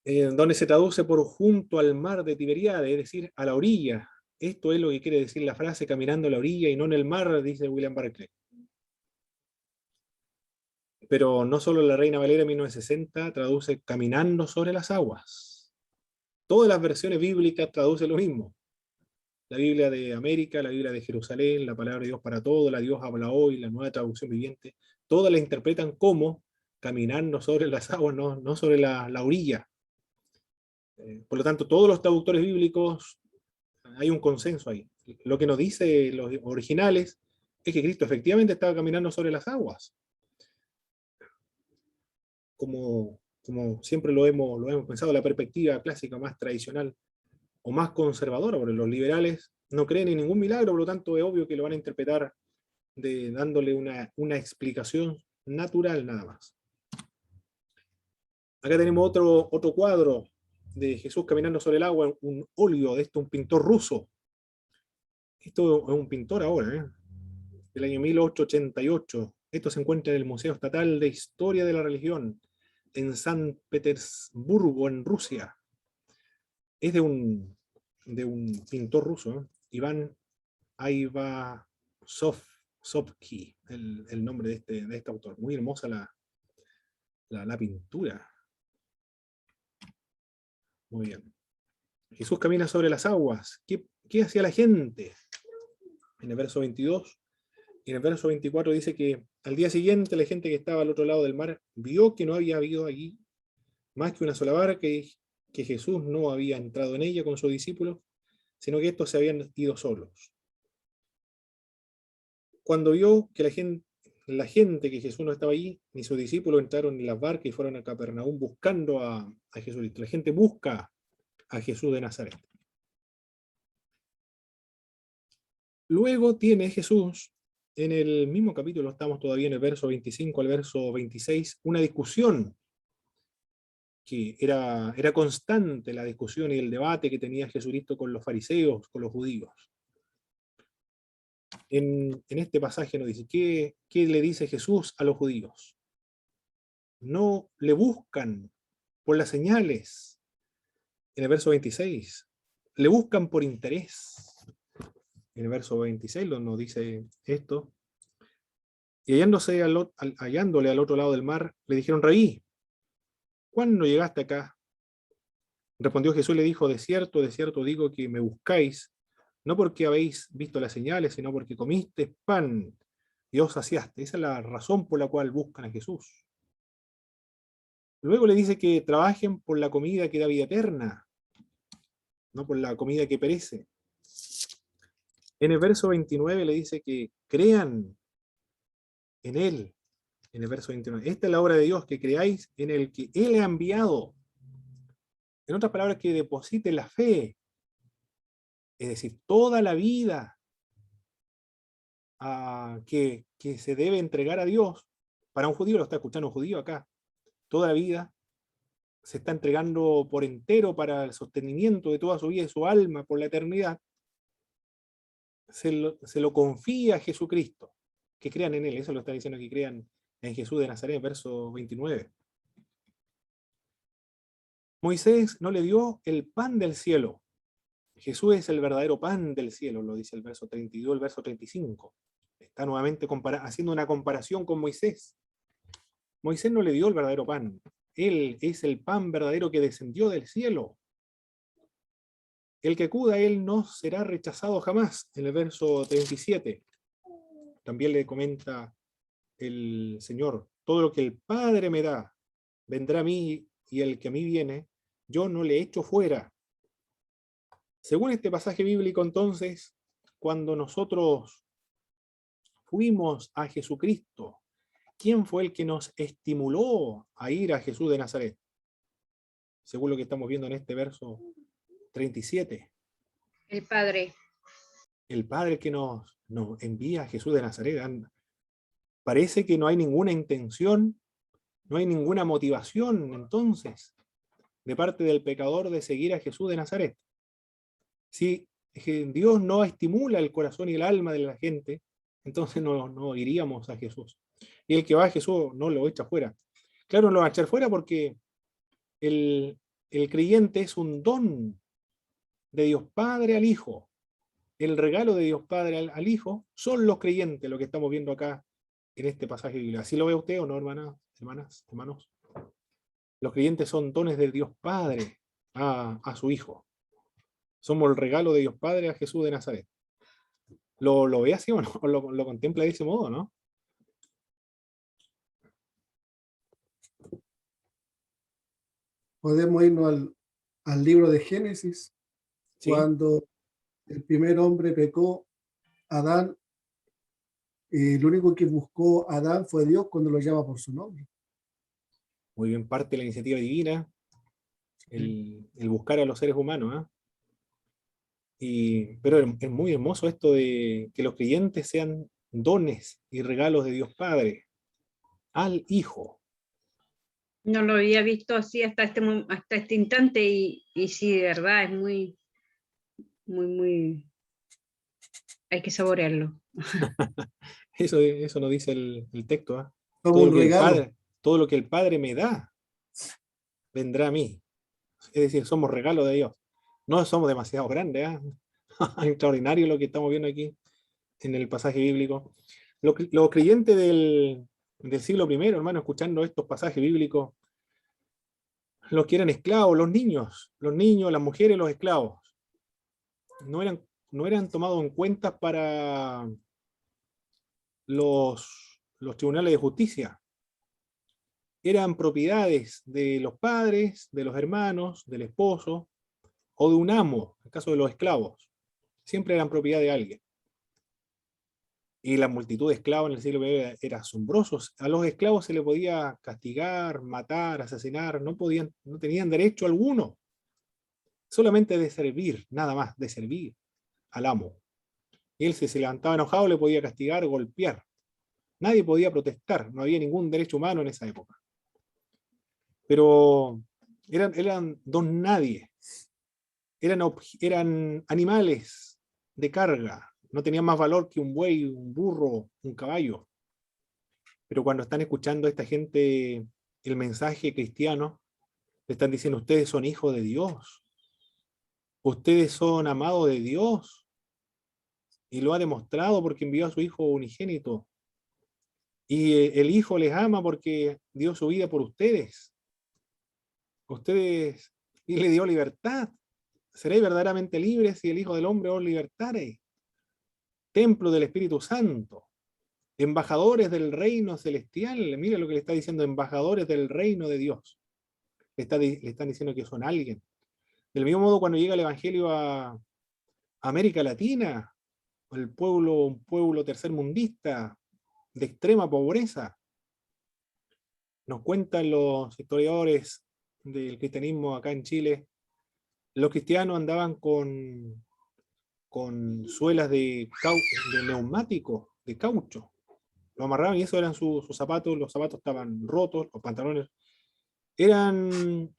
él. Donde se traduce por junto al mar de Tiberiade, es decir, a la orilla. Esto es lo que quiere decir la frase caminando a la orilla y no en el mar, dice William Barclay. Pero no solo la Reina Valera 1960 traduce caminando sobre las aguas. Todas las versiones bíblicas traducen lo mismo. La Biblia de América, la Biblia de Jerusalén, la Palabra de Dios para todos, la Dios habla hoy, la Nueva Traducción Viviente, todas la interpretan como caminando sobre las aguas, no sobre la orilla. Por lo tanto, todos los traductores bíblicos, hay un consenso ahí. Lo que nos dice los originales es que Cristo efectivamente estaba caminando sobre las aguas. Como siempre lo hemos pensado, la perspectiva clásica más tradicional o más conservadora, porque los liberales no creen en ningún milagro, por lo tanto es obvio que lo van a interpretar dándole una explicación natural nada más. Acá tenemos otro cuadro de Jesús caminando sobre el agua, un óleo de un pintor ruso. Esto es un pintor ahora, del año 1888. Esto se encuentra en el Museo Estatal de Historia de la Religión, en San Petersburgo, en Rusia. Es de un pintor ruso, Iván Aivazovsky, el nombre de este autor. Muy hermosa la pintura. Muy bien. Jesús camina sobre las aguas. ¿Qué hacía la gente? En el verso 22 y en el verso 24 dice que al día siguiente la gente que estaba al otro lado del mar vio que no había habido allí más que una sola barca y que Jesús no había entrado en ella con sus discípulos, sino que estos se habían ido solos. Cuando vio que la gente que Jesús no estaba allí, ni sus discípulos entraron en las barcas y fueron a Capernaum buscando a Jesucristo. La gente busca a Jesús de Nazaret. Luego tiene Jesús, en el mismo capítulo, estamos todavía en el verso 25 al verso 26, una discusión que era constante, la discusión y el debate que tenía Jesucristo con los fariseos, con los judíos. En este pasaje nos dice, ¿qué le dice Jesús a los judíos? No le buscan por las señales, en el verso 26, le buscan por interés. En el verso 26 nos dice esto. Y hallándole al otro lado del mar, le dijeron, Rabí, ¿cuándo llegaste acá? Respondió Jesús y le dijo, de cierto digo que me buscáis, no porque habéis visto las señales, sino porque comiste pan y os saciaste. Esa es la razón por la cual buscan a Jesús. Luego le dice que trabajen por la comida que da vida eterna, no por la comida que perece. En el verso 29 le dice que crean en Él. En el verso 29. Esta es la obra de Dios, que creáis en el que Él ha enviado. En otras palabras, que depositen la fe. Es decir, toda la vida que se debe entregar a Dios. Para un judío, lo está escuchando un judío acá. Toda la vida se está entregando por entero para el sostenimiento de toda su vida y su alma por la eternidad. Se lo confía a Jesucristo. Que crean en Él. Eso lo está diciendo, que crean en Jesús de Nazaret, verso 29. Moisés no le dio el pan del cielo. Jesús es el verdadero pan del cielo, lo dice el verso 32, el verso 35. Está nuevamente haciendo una comparación con Moisés. Moisés no le dio el verdadero pan. Él es el pan verdadero que descendió del cielo. El que acuda a Él no será rechazado jamás, en el verso 37. También le comenta el Señor, todo lo que el Padre me da, vendrá a mí, y el que a mí viene, yo no le echo fuera. Según este pasaje bíblico, entonces, cuando nosotros fuimos a Jesucristo, ¿quién fue el que nos estimuló a ir a Jesús de Nazaret? Según lo que estamos viendo en este verso 37. El Padre. El Padre que nos envía a Jesús de Nazaret. Parece que no hay ninguna intención, no hay ninguna motivación, entonces, de parte del pecador de seguir a Jesús de Nazaret. Si Dios no estimula el corazón y el alma de la gente, entonces no iríamos a Jesús. Y el que va a Jesús no lo echa fuera. Claro, no lo va a echar fuera porque el creyente es un don de Dios Padre al Hijo. El regalo de Dios Padre al Hijo son los creyentes, lo que estamos viendo acá en este pasaje bíblico. ¿Así lo ve usted o no, hermanos? Los creyentes son dones de Dios Padre a su Hijo. Somos el regalo de Dios Padre a Jesús de Nazaret. ¿Lo ve así o no? ¿O lo contempla de ese modo, no? Podemos irnos al libro de Génesis, ¿Sí? cuando el primer hombre pecó, Adán, el único que buscó a Adán fue Dios cuando lo llama por su nombre. Muy bien, parte de la iniciativa divina, el buscar a los seres humanos, ¿eh? Pero es muy hermoso esto de que los creyentes sean dones y regalos de Dios Padre al Hijo. No lo había visto así hasta este instante y sí, de verdad, es muy, hay que saborearlo. Eso nos dice el texto, ¿eh? Como Todo un lo que regalo. todo lo que el Padre me da, vendrá a mí. Es decir, somos regalos de Dios. No somos demasiado grandes, ¿eh? Extraordinario lo que estamos viendo aquí en el pasaje bíblico. Los creyentes del siglo I, hermano, escuchando estos pasajes bíblicos, los que eran esclavos, los niños, las mujeres, los esclavos, no eran tomados en cuenta para los tribunales de justicia. Eran propiedades de los padres, de los hermanos, del esposo, o de un amo, en el caso de los esclavos. Siempre eran propiedad de alguien. Y la multitud de esclavos en el siglo I era asombroso. A los esclavos se les podía castigar, matar, asesinar, no tenían derecho alguno. Solamente de servir, nada más, de servir al amo. Y él, si se levantaba enojado, le podía castigar, golpear. Nadie podía protestar, no había ningún derecho humano en esa época. Pero eran don nadie, eran animales de carga, no tenían más valor que un buey, un burro, un caballo. Pero cuando están escuchando a esta gente el mensaje cristiano, le están diciendo: ustedes son hijos de Dios, ustedes son amados de Dios, y lo ha demostrado porque envió a su Hijo unigénito. Y el Hijo les ama porque dio su vida por ustedes. Ustedes, y le dio libertad. Seréis verdaderamente libres si el Hijo del Hombre os libertare. Templo del Espíritu Santo. Embajadores del reino celestial. Mira lo que le está diciendo: embajadores del reino de Dios. Le están diciendo que son alguien. Del mismo modo, cuando llega el Evangelio a América Latina, un pueblo tercermundista, de extrema pobreza, nos cuentan los historiadores del cristianismo acá en Chile, los cristianos andaban con suelas de neumáticos, de caucho. Lo amarraban y eso eran sus zapatos. Los zapatos estaban rotos, los pantalones. El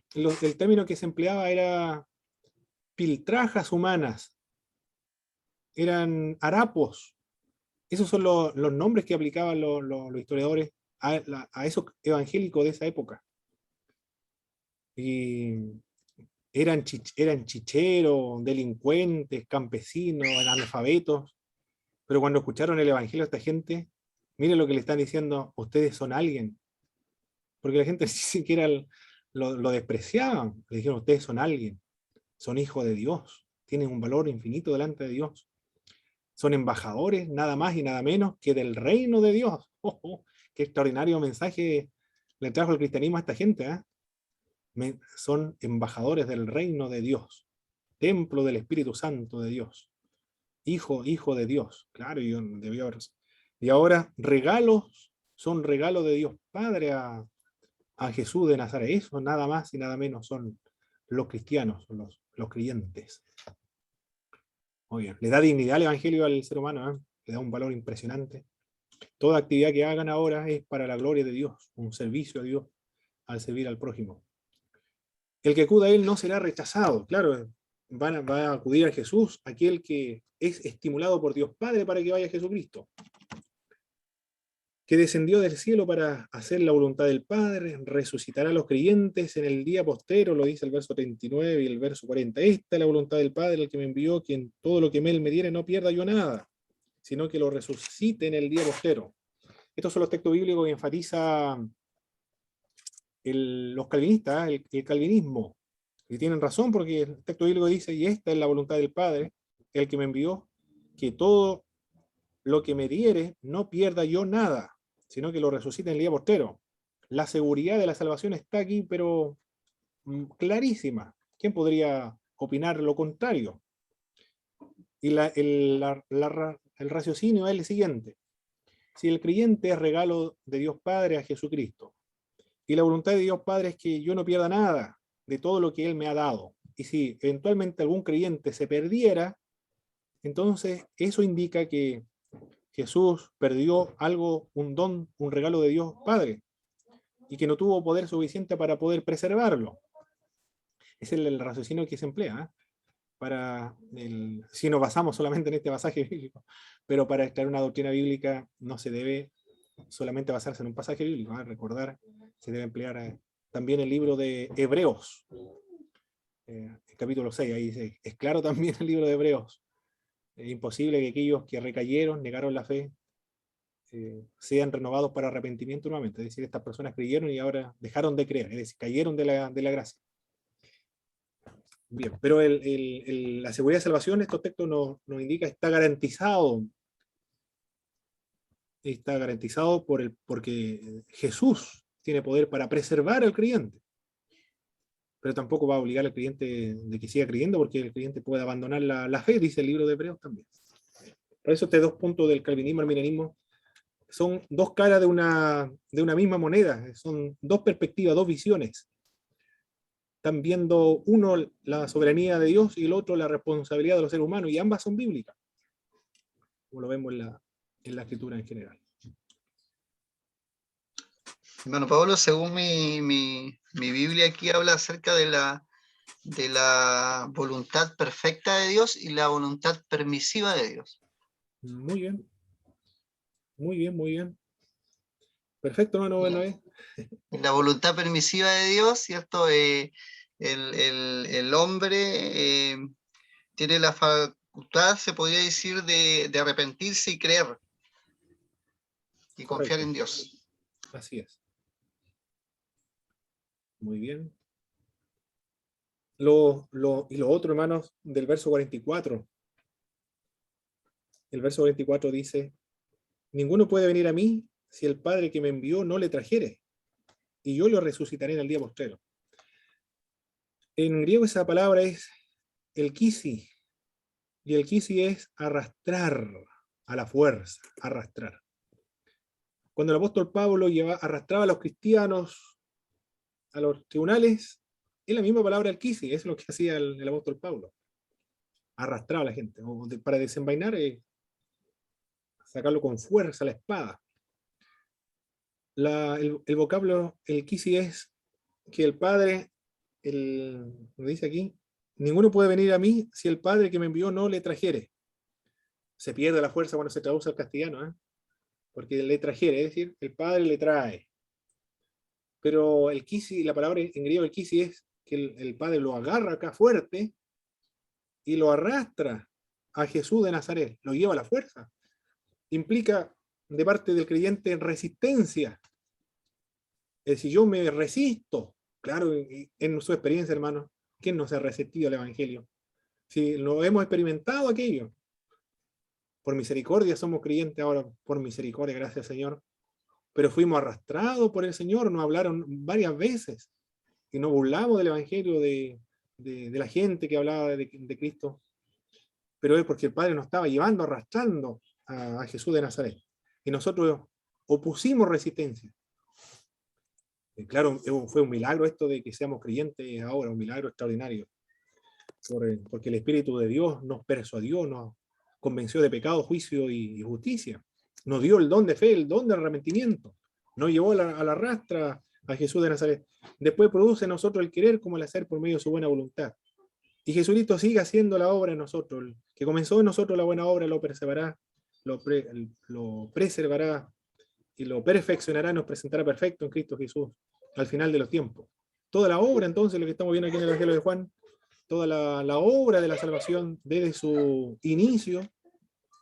término que se empleaba era piltrajas humanas. Eran harapos. Esos son los nombres que aplicaban los historiadores a esos evangélicos de esa época. Y eran chicheros, delincuentes, campesinos, analfabetos. Pero cuando escucharon el evangelio a esta gente, miren lo que le están diciendo: ustedes son alguien. Porque la gente ni siquiera lo despreciaban. Le dijeron: ustedes son alguien, son hijos de Dios, tienen un valor infinito delante de Dios. Son embajadores, nada más y nada menos que del reino de Dios. Qué extraordinario mensaje le trajo el cristianismo a esta gente, ¿eh? Son embajadores del reino de Dios, templo del Espíritu Santo de Dios, hijo de Dios. Claro, debió haber. Y ahora son regalos de Dios Padre a Jesús de Nazaret. Eso nada más y nada menos son los cristianos, son los creyentes. Muy bien. Le da dignidad al evangelio al ser humano, ¿eh? Le da un valor impresionante. Toda actividad que hagan ahora es para la gloria de Dios, un servicio a Dios al servir al prójimo. El que acuda a él no será rechazado. Claro, va a acudir a Jesús aquel que es estimulado por Dios Padre para que vaya a Jesucristo, que descendió del cielo para hacer la voluntad del Padre, resucitará a los creyentes en el día postero, lo dice el verso 39 y el verso 40. Esta es la voluntad del Padre, el que me envió, que en todo lo que él me diere no pierda yo nada, sino que lo resucite en el día postero. Estos son los textos bíblicos que enfatiza los calvinistas, el calvinismo. Y tienen razón, porque el texto bíblico dice: y esta es la voluntad del Padre, el que me envió, que todo lo que me diere no pierda yo nada, sino que lo resucite en el día postero. La seguridad de la salvación está aquí, pero clarísima. ¿Quién podría opinar lo contrario? Y el raciocinio es el siguiente: si el creyente es regalo de Dios Padre a Jesucristo, y la voluntad de Dios Padre es que yo no pierda nada de todo lo que Él me ha dado, y si eventualmente algún creyente se perdiera, entonces eso indica que Jesús perdió algo, un don, un regalo de Dios Padre, y que no tuvo poder suficiente para poder preservarlo. Ese es el raciocinio que se emplea, ¿eh? Si nos basamos solamente en este pasaje bíblico, pero para extraer una doctrina bíblica no se debe solamente basarse en un pasaje bíblico, ¿eh? Recordar, se debe emplear también el libro de Hebreos, el capítulo 6, ahí dice, es claro también el libro de Hebreos. Es imposible que aquellos que recayeron, negaron la fe, sean renovados para arrepentimiento nuevamente. Es decir, estas personas creyeron y ahora dejaron de creer, es decir, cayeron de la gracia. Bien, pero la seguridad de salvación, estos textos nos indica, está garantizado porque Jesús tiene poder para preservar al creyente. Pero tampoco va a obligar al creyente de que siga creyendo, porque el creyente puede abandonar la fe, dice el libro de Hebreos también. Por eso estos dos puntos del calvinismo al milenismo son dos caras de una misma moneda, son dos perspectivas, dos visiones. Están viendo uno la soberanía de Dios y el otro la responsabilidad de los seres humanos, y ambas son bíblicas. como lo vemos en la escritura en general. Hermano Pablo, según mi Biblia aquí habla acerca de la voluntad perfecta de Dios y la voluntad permisiva de Dios. Muy bien. Muy bien, muy bien. Perfecto, hermano Bernabé. La voluntad permisiva de Dios, ¿cierto? El hombre tiene la facultad, se podría decir, de arrepentirse y creer y confiar Correcto. en Dios. Así es. Muy bien. Y lo otro, hermanos, del verso 44. El verso 44 dice, ninguno puede venir a mí si el Padre que me envió no le trajere, y yo lo resucitaré en el día postrero. En griego esa palabra es el kisi, y el kisi es arrastrar a la fuerza, arrastrar. Cuando el apóstol Pablo arrastraba a los cristianos a los tribunales, es la misma palabra el kisi, es lo que hacía el apóstol Pablo. Arrastraba a la gente, para desenvainar, sacarlo con fuerza a la espada. El vocablo, el kisi es que el Padre, lo dice aquí, ninguno puede venir a mí si el Padre que me envió no le trajere. Se pierde la fuerza cuando se traduce al castellano, ¿eh? Porque le trajere, es decir, el Padre le trae. Pero el kisi, la palabra en griego el kisi es que el Padre lo agarra acá fuerte y lo arrastra a Jesús de Nazaret, lo lleva a la fuerza. Implica de parte del creyente resistencia. Es decir, yo me resisto. Claro, en su experiencia, hermano, ¿quién no se ha resistido al Evangelio? Si lo hemos experimentado aquello. Por misericordia somos creyentes ahora, por misericordia, gracias Señor. Pero fuimos arrastrados por el Señor, nos hablaron varias veces y nos burlamos del Evangelio de la gente que hablaba de Cristo. Pero es porque el Padre nos estaba llevando, arrastrando a Jesús de Nazaret. Y nosotros opusimos resistencia. Claro, fue un milagro esto de que seamos creyentes ahora, un milagro extraordinario. Porque el Espíritu de Dios nos persuadió, nos convenció de pecado, juicio y justicia. Nos dio el don de fe, el don del arrepentimiento. Nos llevó a la rastra a Jesús de Nazaret. Después produce en nosotros el querer como el hacer por medio de su buena voluntad. Y Jesucristo sigue haciendo la obra en nosotros. El que comenzó en nosotros la buena obra lo perseverará, lo preservará y lo perfeccionará, nos presentará perfecto en Cristo Jesús al final de los tiempos. Toda la obra, entonces, lo que estamos viendo aquí en el Evangelio de Juan, toda la obra de la salvación desde su inicio,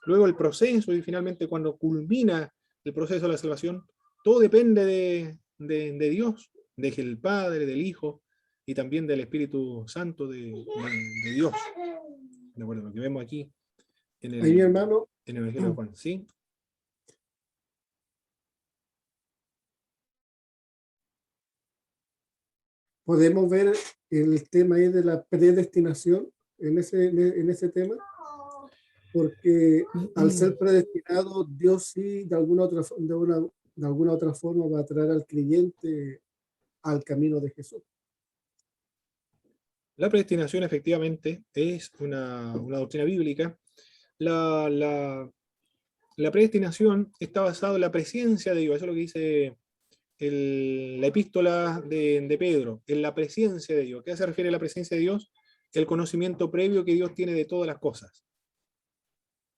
luego el proceso y finalmente cuando culmina el proceso de la salvación, todo depende de Dios, del Padre, del Hijo y también del Espíritu Santo de Dios. De acuerdo, lo que vemos aquí en el, Ahí, hermano, en el Evangelio de Juan. ¿Sí? podemos ver el tema ahí de la predestinación en ese tema, porque al ser predestinado, Dios sí de alguna otra forma va a traer al creyente al camino de Jesús. La predestinación efectivamente es una doctrina bíblica. La predestinación está basada en la presencia de Dios, eso es lo que dice la epístola de Pedro, en la presencia de Dios. ¿Qué se refiere a la presencia de Dios? El conocimiento previo que Dios tiene de todas las cosas.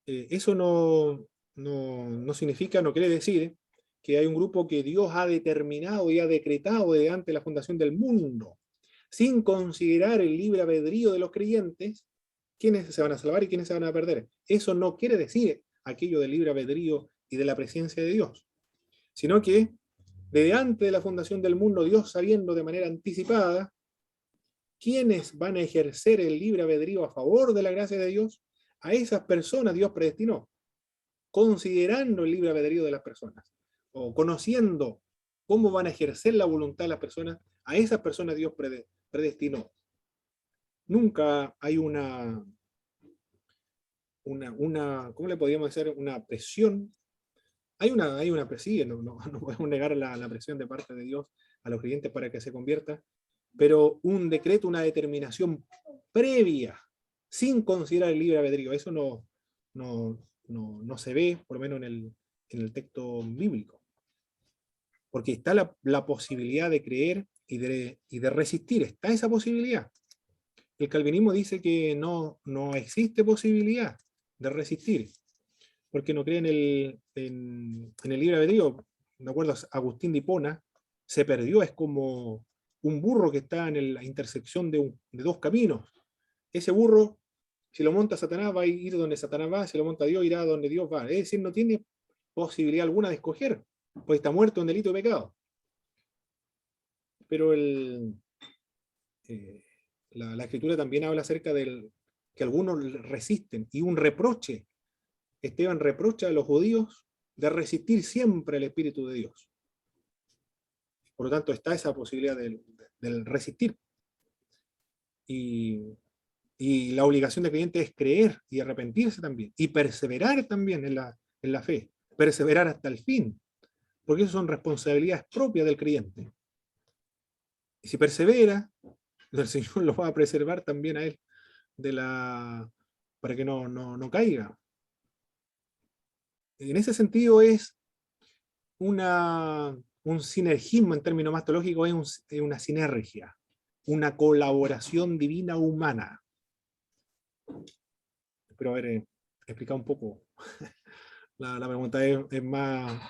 Eso no significa, no quiere decir que hay un grupo que Dios ha determinado y ha decretado desde antes de la fundación del mundo, sin considerar el libre albedrío de los creyentes, quiénes se van a salvar y quiénes se van a perder. Eso no quiere decir aquello del libre albedrío y de la presencia de Dios, sino que desde antes de la fundación del mundo, Dios sabiendo de manera anticipada quiénes van a ejercer el libre albedrío a favor de la gracia de Dios, a esas personas Dios predestinó, considerando el libre albedrío de las personas, o conociendo cómo van a ejercer la voluntad de las personas, a esas personas Dios predestinó. Nunca hay una ¿cómo le podríamos decir? Una presión. Hay una presión, no podemos negar la presión de parte de Dios a los creyentes para que se convierta, pero un decreto, una determinación previa, sin considerar el libre albedrío, eso no no se ve, por lo menos en el texto bíblico. Porque está la posibilidad de creer y de resistir, está esa posibilidad. El calvinismo dice que no existe posibilidad de resistir, porque no cree en el libre albedrío. Me acuerdo, Agustín de Hipona se perdió, es como un burro que está en la intersección de dos caminos. Ese burro, si lo monta Satanás, va a ir donde Satanás va, si lo monta Dios, irá donde Dios va. Es decir, no tiene posibilidad alguna de escoger, pues está muerto en delito y pecado. Pero la Escritura también habla acerca del que algunos resisten, y un reproche. Esteban reprocha a los judíos de resistir siempre el Espíritu de Dios. Por lo tanto, está esa posibilidad del resistir. Y la obligación del creyente es creer y arrepentirse también, y perseverar también en la fe, perseverar hasta el fin, porque esas son responsabilidades propias del creyente. Y si persevera, el Señor lo va a preservar también a él para que no caiga. En ese sentido es un sinergismo, en términos más teológicos, es una sinergia, una colaboración divina humana. Espero haber explicado un poco. La pregunta es más,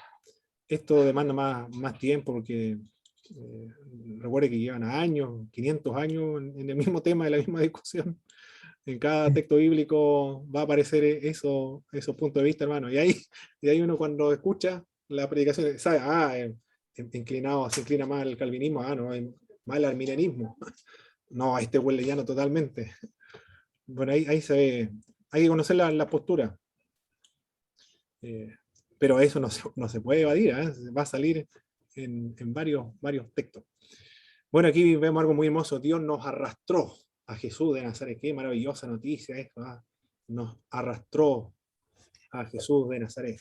esto demanda más tiempo, porque recuerde que llevan años, 500 años en el mismo tema, de la misma discusión. En cada texto bíblico va a aparecer esos puntos de vista, hermano. Y ahí uno, cuando escucha la predicación, sabe, se inclina más al calvinismo, no, más al arminianismo. No, a este hueleyano totalmente. Bueno, ahí se ve, hay que conocer la postura. Pero eso no se puede evadir, va a salir en varios textos. Bueno, aquí vemos algo muy hermoso. Dios nos arrastró a Jesús de Nazaret. Qué maravillosa noticia esto. Nos arrastró a Jesús de Nazaret.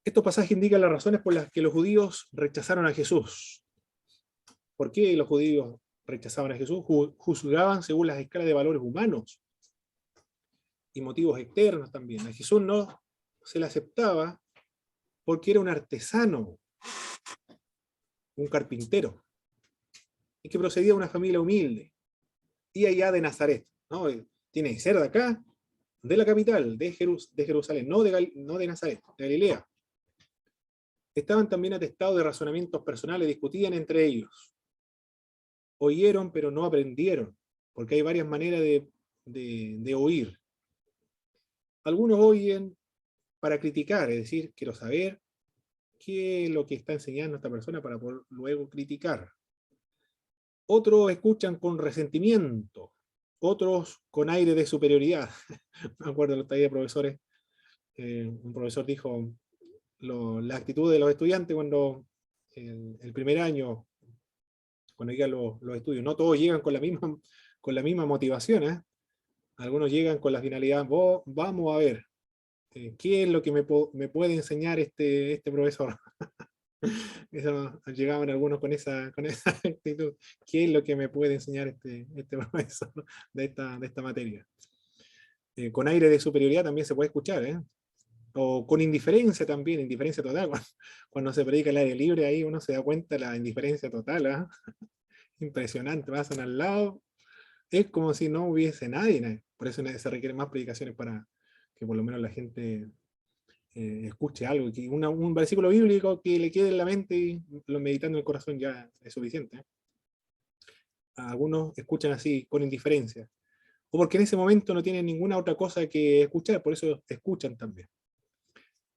Estos pasajes indican las razones por las que los judíos rechazaron a Jesús. ¿Por qué los judíos rechazaban a Jesús? Juzgaban según las escalas de valores humanos y motivos externos también. A Jesús no se le aceptaba porque era un artesano, un carpintero, y que procedía de una familia humilde, y allá de Nazaret, ¿no? Tiene que ser de acá, de la capital, de Jerusalén, no de Nazaret, de Galilea. Estaban también atestados de razonamientos personales, discutían entre ellos. Oyeron, pero no aprendieron, porque hay varias maneras de oír. Algunos oyen para criticar, es decir, quiero saber qué es lo que está enseñando esta persona para poder luego criticar. Otros escuchan con resentimiento, otros con aire de superioridad. Me acuerdo de los talleres de profesores, un profesor dijo la actitud de los estudiantes cuando el primer año, cuando llegan los estudios, no todos llegan con la misma motivación, Algunos llegan con la finalidad, vamos a ver, ¿qué es lo que me puede enseñar este profesor? Llegaban algunos con esa actitud. ¿Qué es lo que me puede enseñar este profesor de esta materia? Con aire de superioridad también se puede escuchar, o con indiferencia también, indiferencia total. Cuando se predica el aire libre, ahí uno se da cuenta de la indiferencia total. Impresionante, pasan al lado, es como si no hubiese nadie. Por eso se requieren más predicaciones para que por lo menos la gente escuche algo, que un versículo bíblico que le quede en la mente y lo meditando en el corazón ya es suficiente. Algunos escuchan así, con indiferencia, o porque en ese momento no tienen ninguna otra cosa que escuchar, por eso escuchan también.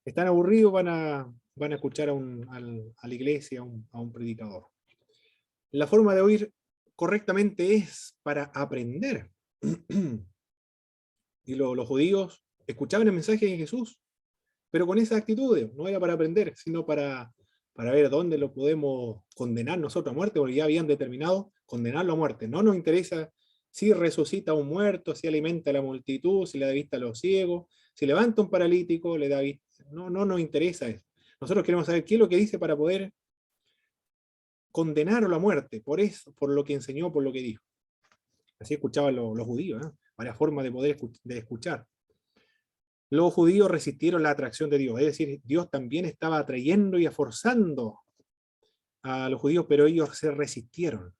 Están aburridos, van a escuchar a la iglesia, a un predicador. La forma de oír correctamente es para aprender. Y los judíos escuchaban el mensaje de Jesús, pero con esas actitudes, no era para aprender, sino para ver dónde lo podemos condenar nosotros a muerte, porque ya habían determinado condenarlo a muerte. No nos interesa si resucita a un muerto, si alimenta a la multitud, si le da vista a los ciegos, si levanta a un paralítico, le da vista. No nos interesa eso. Nosotros queremos saber qué es lo que dice para poder condenarlo a la muerte, por lo que enseñó, por lo que dijo. Así escuchaban los judíos, varias formas de poder escuchar. los judíos resistieron la atracción de Dios, es decir, Dios también estaba atrayendo y forzando a los judíos, pero ellos se resistieron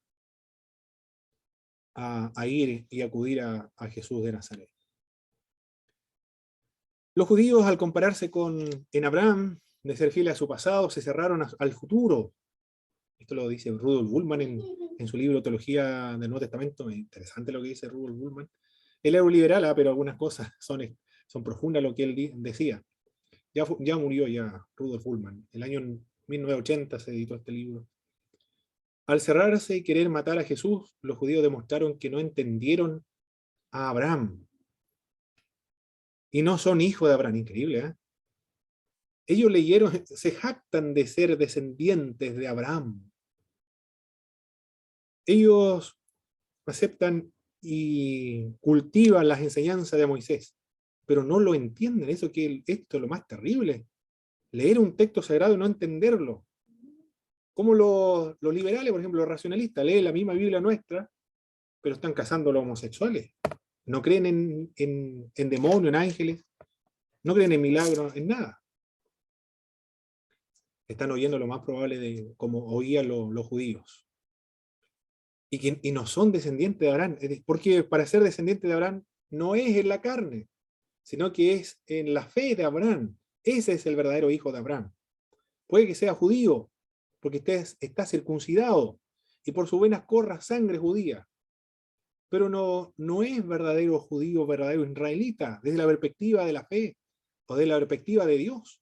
a ir y acudir a Jesús de Nazaret. Los judíos, al compararse en Abraham, de ser fiel a su pasado, se cerraron al futuro. Esto lo dice Rudolf Bultmann en su libro Teología del Nuevo Testamento. Es interesante lo que dice Rudolf Bultmann. Él era un liberal, pero algunas cosas son profundas lo que él decía. Ya murió ya Rudolf Bultmann. El año 1980 se editó este libro. Al cerrarse y querer matar a Jesús, los judíos demostraron que no entendieron a Abraham. Y no son hijos de Abraham, increíble, ¿eh? Ellos se jactan de ser descendientes de Abraham. Ellos aceptan y cultivan las enseñanzas de Moisés, pero no lo entienden. Esto es lo más terrible. Leer un texto sagrado y no entenderlo. Como los liberales, por ejemplo, los racionalistas, leen la misma Biblia nuestra, pero están cazando a los homosexuales. No creen en demonios, en ángeles, no creen en milagros, en nada. Están oyendo lo más probable de como oían los judíos. Y no son descendientes de Abraham, porque para ser descendiente de Abraham no es en la carne, sino que es en la fe de Abraham. Ese es el verdadero hijo de Abraham. Puede que sea judío, porque está circuncidado, y por sus venas corra sangre judía, pero no es verdadero judío, verdadero israelita, desde la perspectiva de la fe, o desde la perspectiva de Dios.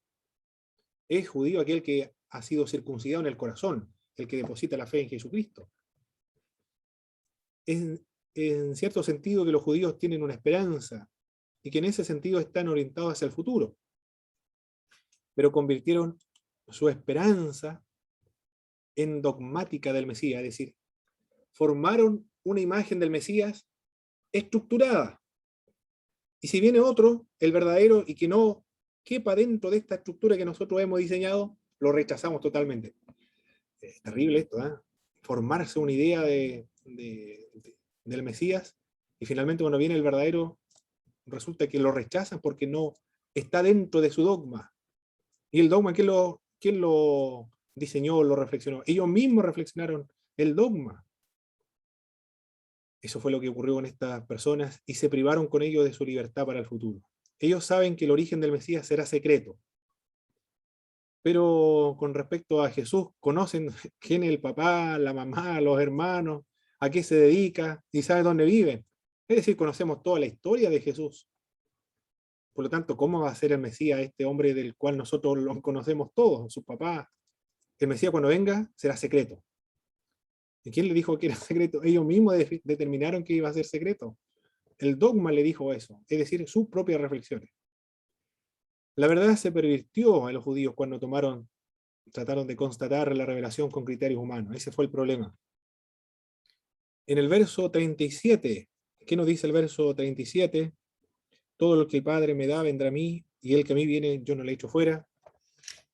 Es judío aquel que ha sido circuncidado en el corazón, el que deposita la fe en Jesucristo. En cierto sentido que los judíos tienen una esperanza, y que en ese sentido están orientados hacia el futuro. Pero convirtieron su esperanza en dogmática del Mesías, es decir, formaron una imagen del Mesías estructurada. Y si viene otro, el verdadero, y que no quepa dentro de esta estructura que nosotros hemos diseñado, lo rechazamos totalmente. Es terrible esto, ¿eh? Formarse una idea del Mesías, y finalmente cuando viene el verdadero, resulta que lo rechazan porque no está dentro de su dogma. Y el dogma, ¿quién lo diseñó, lo reflexionó? Ellos mismos reflexionaron el dogma. Eso fue lo que ocurrió con estas personas, y se privaron con ellos de su libertad para el futuro. Ellos saben que el origen del Mesías será secreto. Pero con respecto a Jesús, conocen quién es el papá, la mamá, los hermanos, a qué se dedica, y saben dónde vive. Es decir, conocemos toda la historia de Jesús. Por lo tanto, ¿cómo va a ser el Mesías este hombre del cual nosotros lo conocemos todos, su papá? El Mesías cuando venga será secreto. ¿Y quién le dijo que era secreto? Ellos mismos determinaron que iba a ser secreto. El dogma le dijo eso, es decir, sus propias reflexiones. La verdad se pervirtió a los judíos cuando trataron de constatar la revelación con criterios humanos. Ese fue el problema. En el verso 37, ¿qué nos dice el verso 37? Todo lo que el Padre me da vendrá a mí, y el que a mí viene yo no le echo fuera.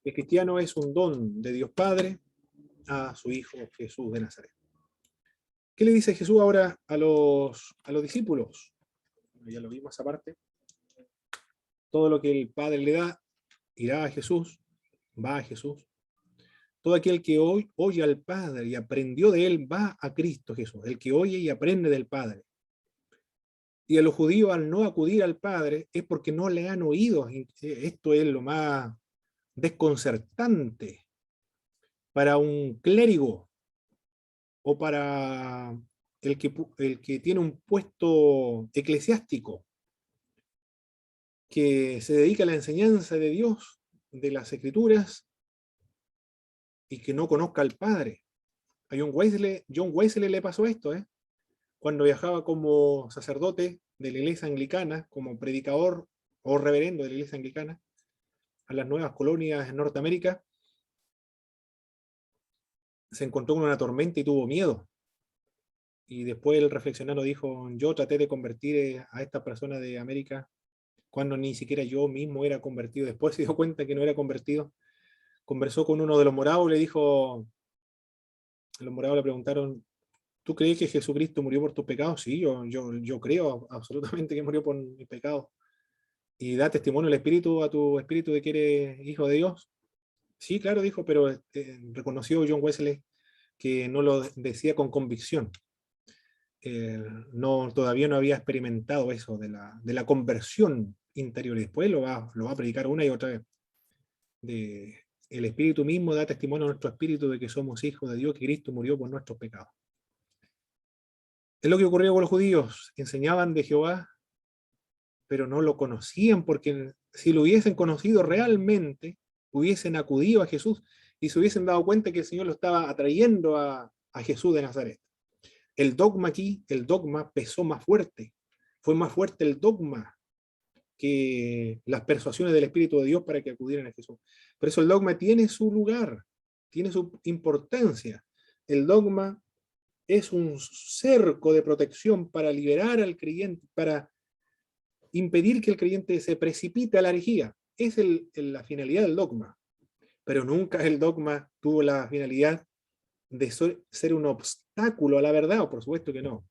El cristiano es un don de Dios Padre a su Hijo Jesús de Nazaret. ¿Qué le dice Jesús ahora a los discípulos? Ya lo vimos aparte. Todo lo que el Padre le da, irá a Jesús, va a Jesús. Todo aquel que oye al Padre y aprendió de él, va a Cristo Jesús. El que oye y aprende del Padre. Y a los judíos, al no acudir al Padre, es porque no le han oído. Esto es lo más desconcertante para un clérigo o para el que tiene un puesto eclesiástico, que se dedica a la enseñanza de Dios, de las Escrituras, y que no conozca al Padre. A John Wesley le pasó esto, cuando viajaba como sacerdote de la iglesia anglicana, como predicador o reverendo de la iglesia anglicana, a las nuevas colonias en Norteamérica, se encontró con una tormenta y tuvo miedo. Y después el reflexionando dijo, yo traté de convertir a esta persona de América cuando ni siquiera yo mismo era convertido. Después se dio cuenta que no era convertido. Conversó con uno de los morados y le dijo, los morados le preguntaron, ¿tú crees que Jesucristo murió por tus pecados? Sí, yo creo absolutamente que murió por mis pecados. ¿Y da testimonio el Espíritu a tu espíritu de que eres hijo de Dios? Sí, claro, dijo, pero reconoció John Wesley que no lo decía con convicción. Todavía no había experimentado eso de la conversión interior, y después lo va a predicar una y otra vez. El Espíritu mismo da testimonio a nuestro espíritu de que somos hijos de Dios, que Cristo murió por nuestros pecados. Es lo que ocurrió con los judíos. Enseñaban de Jehová, pero no lo conocían, porque si lo hubiesen conocido realmente, hubiesen acudido a Jesús y se hubiesen dado cuenta que el Señor lo estaba atrayendo a Jesús de Nazaret. El dogma aquí, el dogma pesó más fuerte. Fue más fuerte el dogma que las persuasiones del Espíritu de Dios para que acudieran a Jesús. Por eso el dogma tiene su lugar, tiene su importancia. El dogma es un cerco de protección para liberar al creyente, para impedir que el creyente se precipite a la herejía. Es la finalidad del dogma. Pero nunca el dogma tuvo la finalidad de ser un obstáculo a la verdad, o por supuesto que no.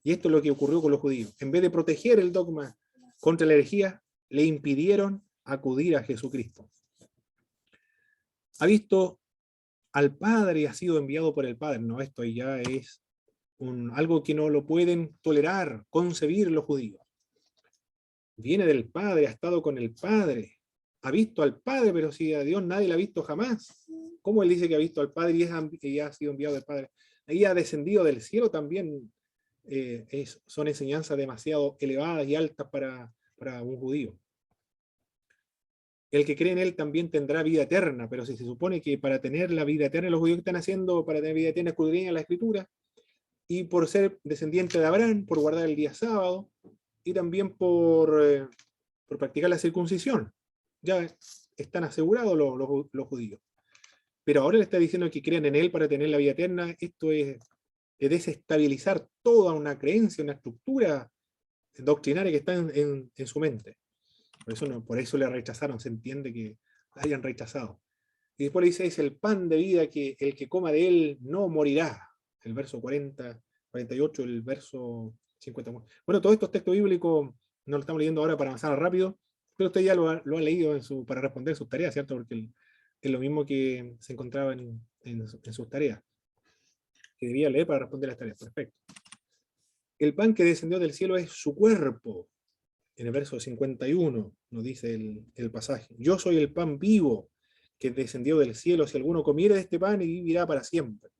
Y esto es lo que ocurrió con los judíos. En vez de proteger el dogma contra la herejía, le impidieron acudir a Jesucristo. Ha visto al Padre y ha sido enviado por el Padre. No, esto ya es algo que no lo pueden tolerar, concebir los judíos. Viene del Padre, ha estado con el Padre, ha visto al Padre, pero si a Dios nadie lo ha visto jamás. ¿Cómo él dice que ha visto al Padre y ha sido enviado del Padre? Ahí ha descendido del cielo también. Son enseñanzas demasiado elevadas y altas para un judío. El que cree en él también tendrá vida eterna, pero si se supone que para tener la vida eterna, los judíos que están haciendo para tener vida eterna escudriñan la Escritura, y por ser descendiente de Abraham, por guardar el día sábado, y también por practicar la circuncisión. Ya están asegurados los judíos. Pero ahora le está diciendo que crean en él para tener la vida eterna. Esto es desestabilizar toda una creencia, una estructura doctrinaria que está en su mente. Por eso le rechazaron, se entiende que la hayan rechazado. Y después le dice, es el pan de vida que el que coma de él no morirá. El verso 48, el verso 50. Bueno, todos estos textos bíblicos no lo estamos leyendo ahora para avanzar rápido, pero usted ya lo ha leído para responder sus tareas, ¿cierto? Porque es lo mismo que se encontraba en sus tareas, que debía leer para responder las tareas. Perfecto. El pan que descendió del cielo es su cuerpo. En el verso 51 nos dice el pasaje. Yo soy el pan vivo que descendió del cielo. Si alguno comiera de este pan, y vivirá para siempre.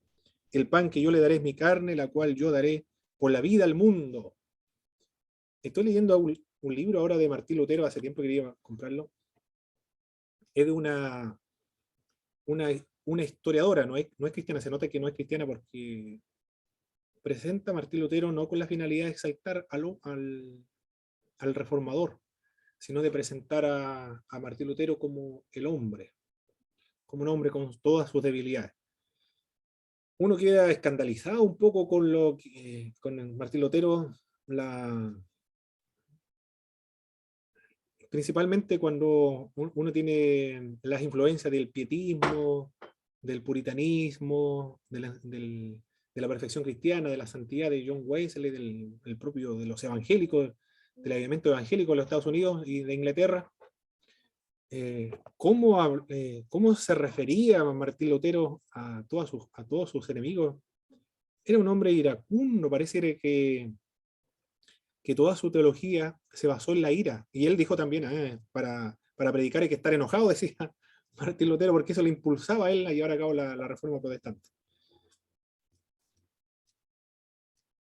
El pan que yo le daré es mi carne, la cual yo daré por la vida al mundo. Estoy leyendo un libro ahora de Martín Lutero, hace tiempo que quería comprarlo. Es de una historiadora, no es cristiana, se nota que no es cristiana porque presenta a Martín Lutero no con la finalidad de exaltar al reformador, sino de presentar a Martín Lutero como el hombre, como un hombre con todas sus debilidades. Uno queda escandalizado un poco con Martín Lutero, principalmente cuando uno tiene las influencias del pietismo, del puritanismo, de la perfección cristiana, de la santidad de John Wesley, del propio de los evangélicos, del avivamiento evangélico de los Estados Unidos y de Inglaterra. ¿Cómo se refería Martín Lutero a todos sus enemigos? Era un hombre iracundo, parece que toda su teología se basó en la ira. Y él dijo también, para predicar hay que estar enojado, decía Martín Lutero, porque eso le impulsaba a él a llevar a cabo la reforma protestante.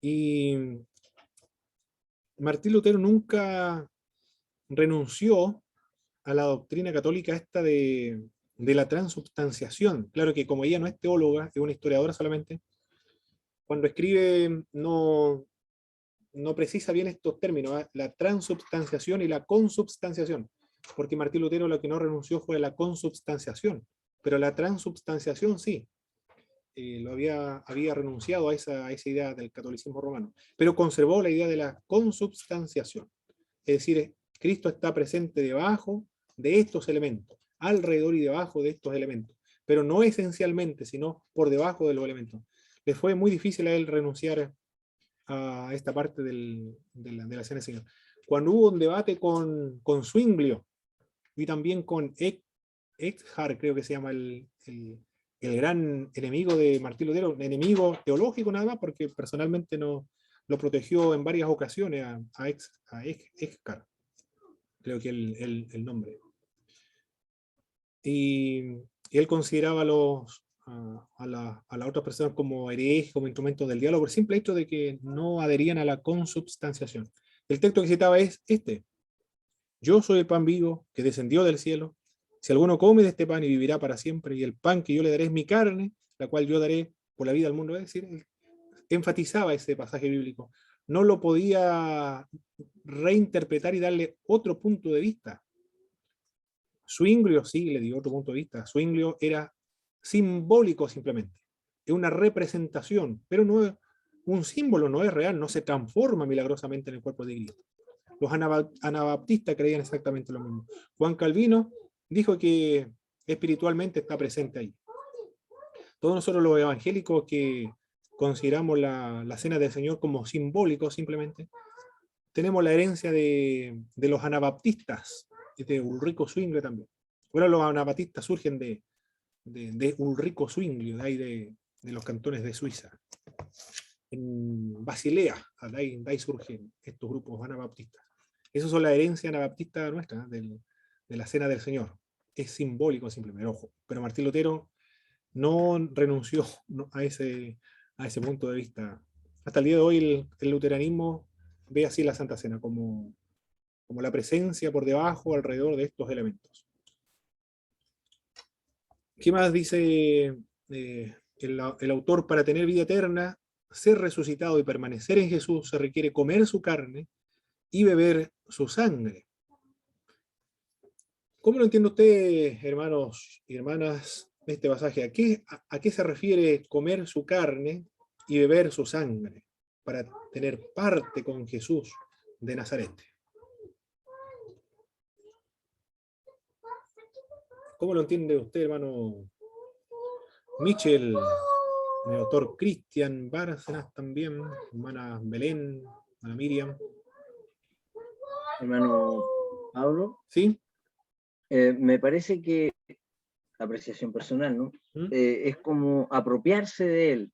Y Martín Lutero nunca renunció a la doctrina católica esta de la transubstanciación. Claro que como ella no es teóloga, es una historiadora solamente, cuando escribe no precisa bien estos términos, la transubstanciación y la consubstanciación, porque Martín Lutero lo que no renunció fue a la consubstanciación, pero la transubstanciación sí, había renunciado a esa idea del catolicismo romano, pero conservó la idea de la consubstanciación, es decir, Cristo está presente debajo de estos elementos, alrededor y debajo de estos elementos, pero no esencialmente, sino por debajo de los elementos. Le fue muy difícil a él renunciar a esta parte de la cena del Señor. cuando hubo un debate con Zwinglio y también con Eckhart, creo que se llama el gran enemigo de Martín Lutero, un enemigo teológico nada más, porque personalmente no lo protegió en varias ocasiones a Eckhart, creo que el nombre. Y él consideraba a las otras personas como herejes, como instrumentos del diablo, por el simple hecho de que no adherían a la consubstanciación. El texto que citaba es este: yo soy el pan vivo que descendió del cielo. Si alguno come de este pan y vivirá para siempre, y el pan que yo le daré es mi carne, la cual yo daré por la vida al mundo. Es decir, enfatizaba ese pasaje bíblico. No lo podía reinterpretar y darle otro punto de vista. Zwinglio sí le dio otro punto de vista. Zwinglio era simbólico simplemente. Es una representación, pero no es un símbolo, no es real, no se transforma milagrosamente en el cuerpo de Cristo. Los anabaptistas creían exactamente lo mismo. Juan Calvino dijo que espiritualmente está presente ahí. Todos nosotros los evangélicos que consideramos la cena del Señor como simbólico simplemente, tenemos la herencia de los anabaptistas, y de Ulrico Zwinglio también. Bueno, los anabaptistas surgen de Ulrico Zwinglio, de ahí de los cantones de Suiza. En Basilea, de ahí surgen estos grupos anabaptistas. Esas son la herencia anabaptista nuestra, de la cena del Señor. Es simbólico simplemente, ojo. Pero Martín Lutero no renunció a ese punto de vista. Hasta el día de hoy el luteranismo ve así la Santa Cena, como la presencia por debajo, alrededor de estos elementos. ¿Qué más dice el autor? Para tener vida eterna, ser resucitado y permanecer en Jesús, se requiere comer su carne y beber su sangre. ¿Cómo lo entiende usted, hermanos y hermanas, este pasaje? ¿A qué se refiere comer su carne y beber su sangre? Para tener parte con Jesús de Nazaret. ¿Cómo lo entiende usted, hermano Michel? El autor Cristian Bárcenas también, hermana Belén, hermana Miriam. Hermano Pablo. ¿Sí? Me parece que, apreciación personal, ¿no? Es como apropiarse de él.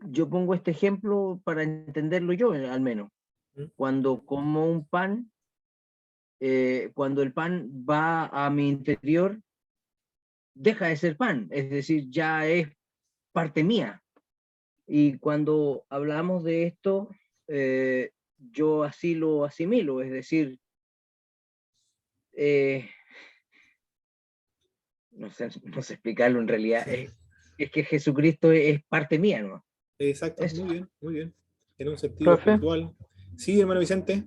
Yo pongo este ejemplo para entenderlo yo, al menos. Cuando como un pan, cuando el pan va a mi interior, deja de ser pan, es decir, ya es parte mía. Y cuando hablamos de esto, yo así lo asimilo, es decir, no sé explicarlo en realidad, es que Jesucristo es parte mía, ¿no? Exacto, Eso. muy bien. En un sentido espiritual. Sí, hermano Vicente.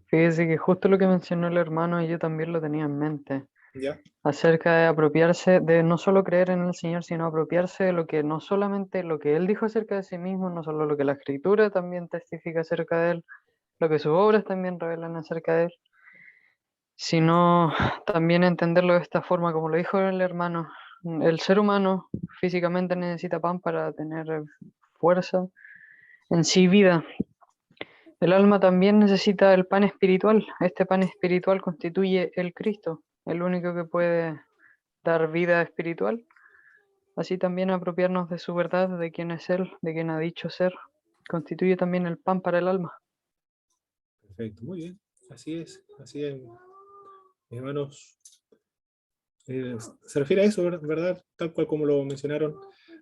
Fíjese que justo lo que mencionó el hermano, yo también lo tenía en mente. Ya. Acerca de apropiarse, de no solo creer en el Señor, sino apropiarse de lo que no solamente lo que Él dijo acerca de sí mismo, no solo lo que la Escritura también testifica acerca de Él, lo que sus obras también revelan acerca de Él, sino también entenderlo de esta forma, como lo dijo el hermano. El ser humano físicamente necesita pan para tener fuerza, en sí vida. El alma también necesita el pan espiritual. Este pan espiritual constituye el Cristo, el único que puede dar vida espiritual. Así también apropiarnos de su verdad, de quién es Él, de quién ha dicho ser, constituye también el pan para el alma. Perfecto, muy bien. Así es, hermanos. Se refiere a eso, ¿verdad? Tal cual como lo mencionaron,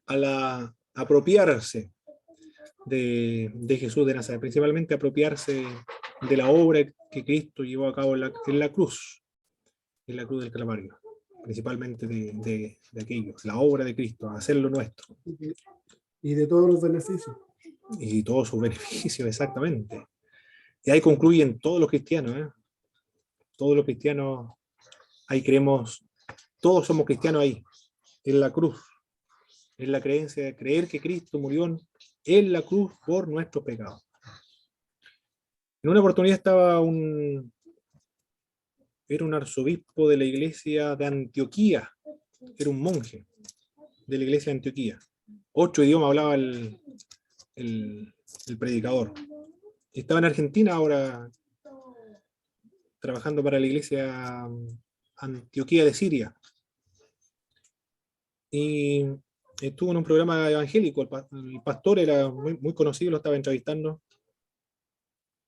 a la apropiarse de Jesús de Nazaret, principalmente apropiarse de la obra que Cristo llevó a cabo en la cruz del Calvario, principalmente de aquellos, la obra de Cristo, hacerlo nuestro. Y de todos los beneficios. Y todos sus beneficios, exactamente. Y ahí concluyen todos los cristianos, ¿eh? Todos los cristianos, ahí creemos, todos somos cristianos ahí, en la cruz, en la creencia de creer que Cristo murió en la cruz por nuestros pecados. En una oportunidad era un arzobispo de la iglesia de Antioquía, era un monje de la iglesia de Antioquía. 8 idiomas hablaba el predicador. estaba en Argentina ahora trabajando para la iglesia Antioquía de Siria. Y estuvo en un programa evangélico, el pastor era muy conocido, lo estaba entrevistando.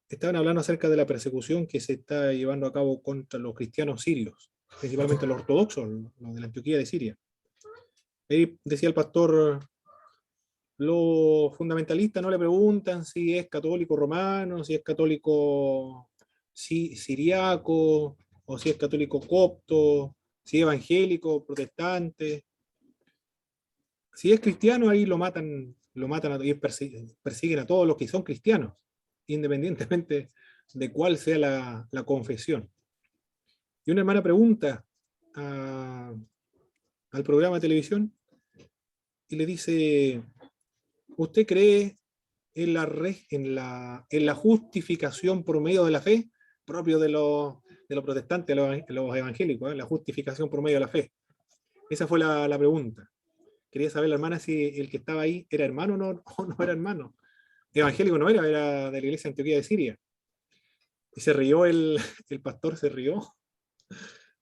Estaban hablando acerca de la persecución que se está llevando a cabo contra los cristianos sirios, principalmente los ortodoxos, los de la Antioquía de Siria. Ahí decía el pastor, los fundamentalistas no le preguntan si es católico romano, si es católico siriaco, o si es católico copto, si es evangélico, protestante. Si es cristiano, ahí lo matan y persiguen a todos los que son cristianos, independientemente de cuál sea la confesión. Y una hermana pregunta al programa de televisión y le dice, ¿usted cree en la justificación por medio de la fe, propio de los protestantes, los evangélicos, la justificación por medio de la fe? Esa fue la pregunta. Quería saber la hermana si el que estaba ahí era hermano o no era hermano. Evangélico no era de la iglesia de Antioquía de Siria. Y se rió el pastor, se rió,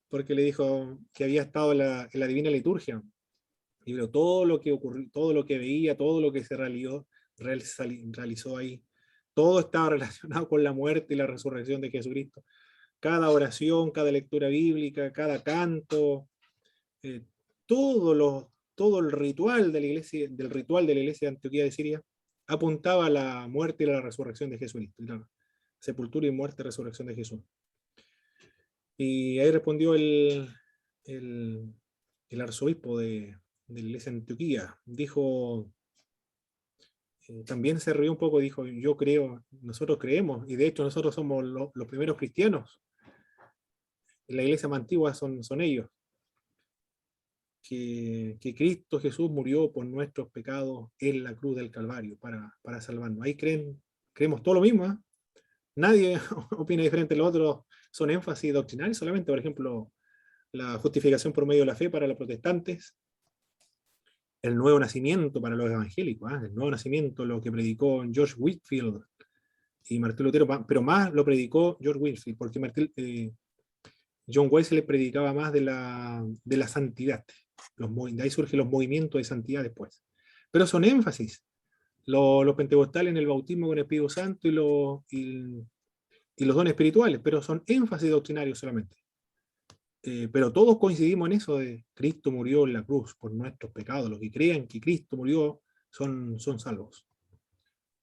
porque le dijo que había estado en la Divina Liturgia. Y vio todo lo que ocurrió, todo lo que veía, todo lo que se realizó ahí. Todo estaba relacionado con la muerte y la resurrección de Jesucristo. Cada oración, cada lectura bíblica, cada canto, todo el ritual de la iglesia, de Antioquía de Siria, apuntaba a la muerte y a la resurrección de Jesucristo. La sepultura y muerte y resurrección de Jesús. Y ahí respondió el arzobispo de la iglesia de Antioquía. Dijo, también se rió un poco, dijo, yo creo, nosotros creemos, y de hecho nosotros somos los primeros cristianos. En la iglesia más antigua son ellos. Que Cristo Jesús murió por nuestros pecados en la cruz del Calvario para salvarnos. Ahí creemos todo lo mismo, ¿eh? Nadie opina diferente. Los otros son énfasis doctrinales solamente, por ejemplo, la justificación por medio de la fe para los protestantes, el nuevo nacimiento para los evangélicos, ¿eh? El nuevo nacimiento, lo que predicó George Whitefield y Martín Lutero, pero más lo predicó George Whitefield, porque John Wesley predicaba más de la santidad. De ahí surgen los movimientos de santidad después. Pero son énfasis. Los pentecostales en el bautismo con el Espíritu Santo y los dones espirituales, pero son énfasis doctrinarios solamente. Pero todos coincidimos en eso de Cristo murió en la cruz por nuestros pecados. Los que crean que Cristo murió son salvos.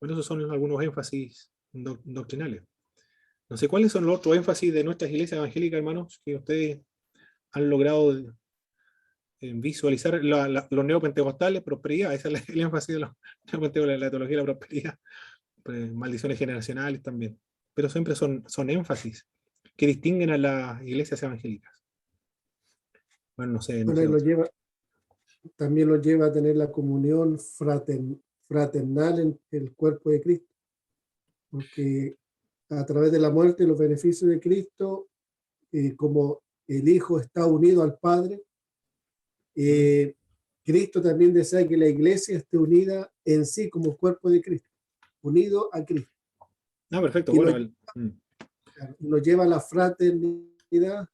Bueno, esos son algunos énfasis doctrinales. No sé cuáles son los otros énfasis de nuestras iglesias evangélicas, hermanos, que ustedes han logrado visualizar. Los neopentecostales, prosperidad, ese es el énfasis de los neopentecostales, la teología de la prosperidad, pues, maldiciones generacionales también. Pero siempre son énfasis que distinguen a las iglesias evangélicas. Bueno, no sé. También lo lleva a tener la comunión fraternal en el cuerpo de Cristo, porque a través de la muerte y los beneficios de Cristo, como el Hijo está unido al Padre, Cristo también desea que la iglesia esté unida en sí como cuerpo de Cristo, unido a Cristo. Ah, perfecto. Y bueno, nos lleva a la fraternidad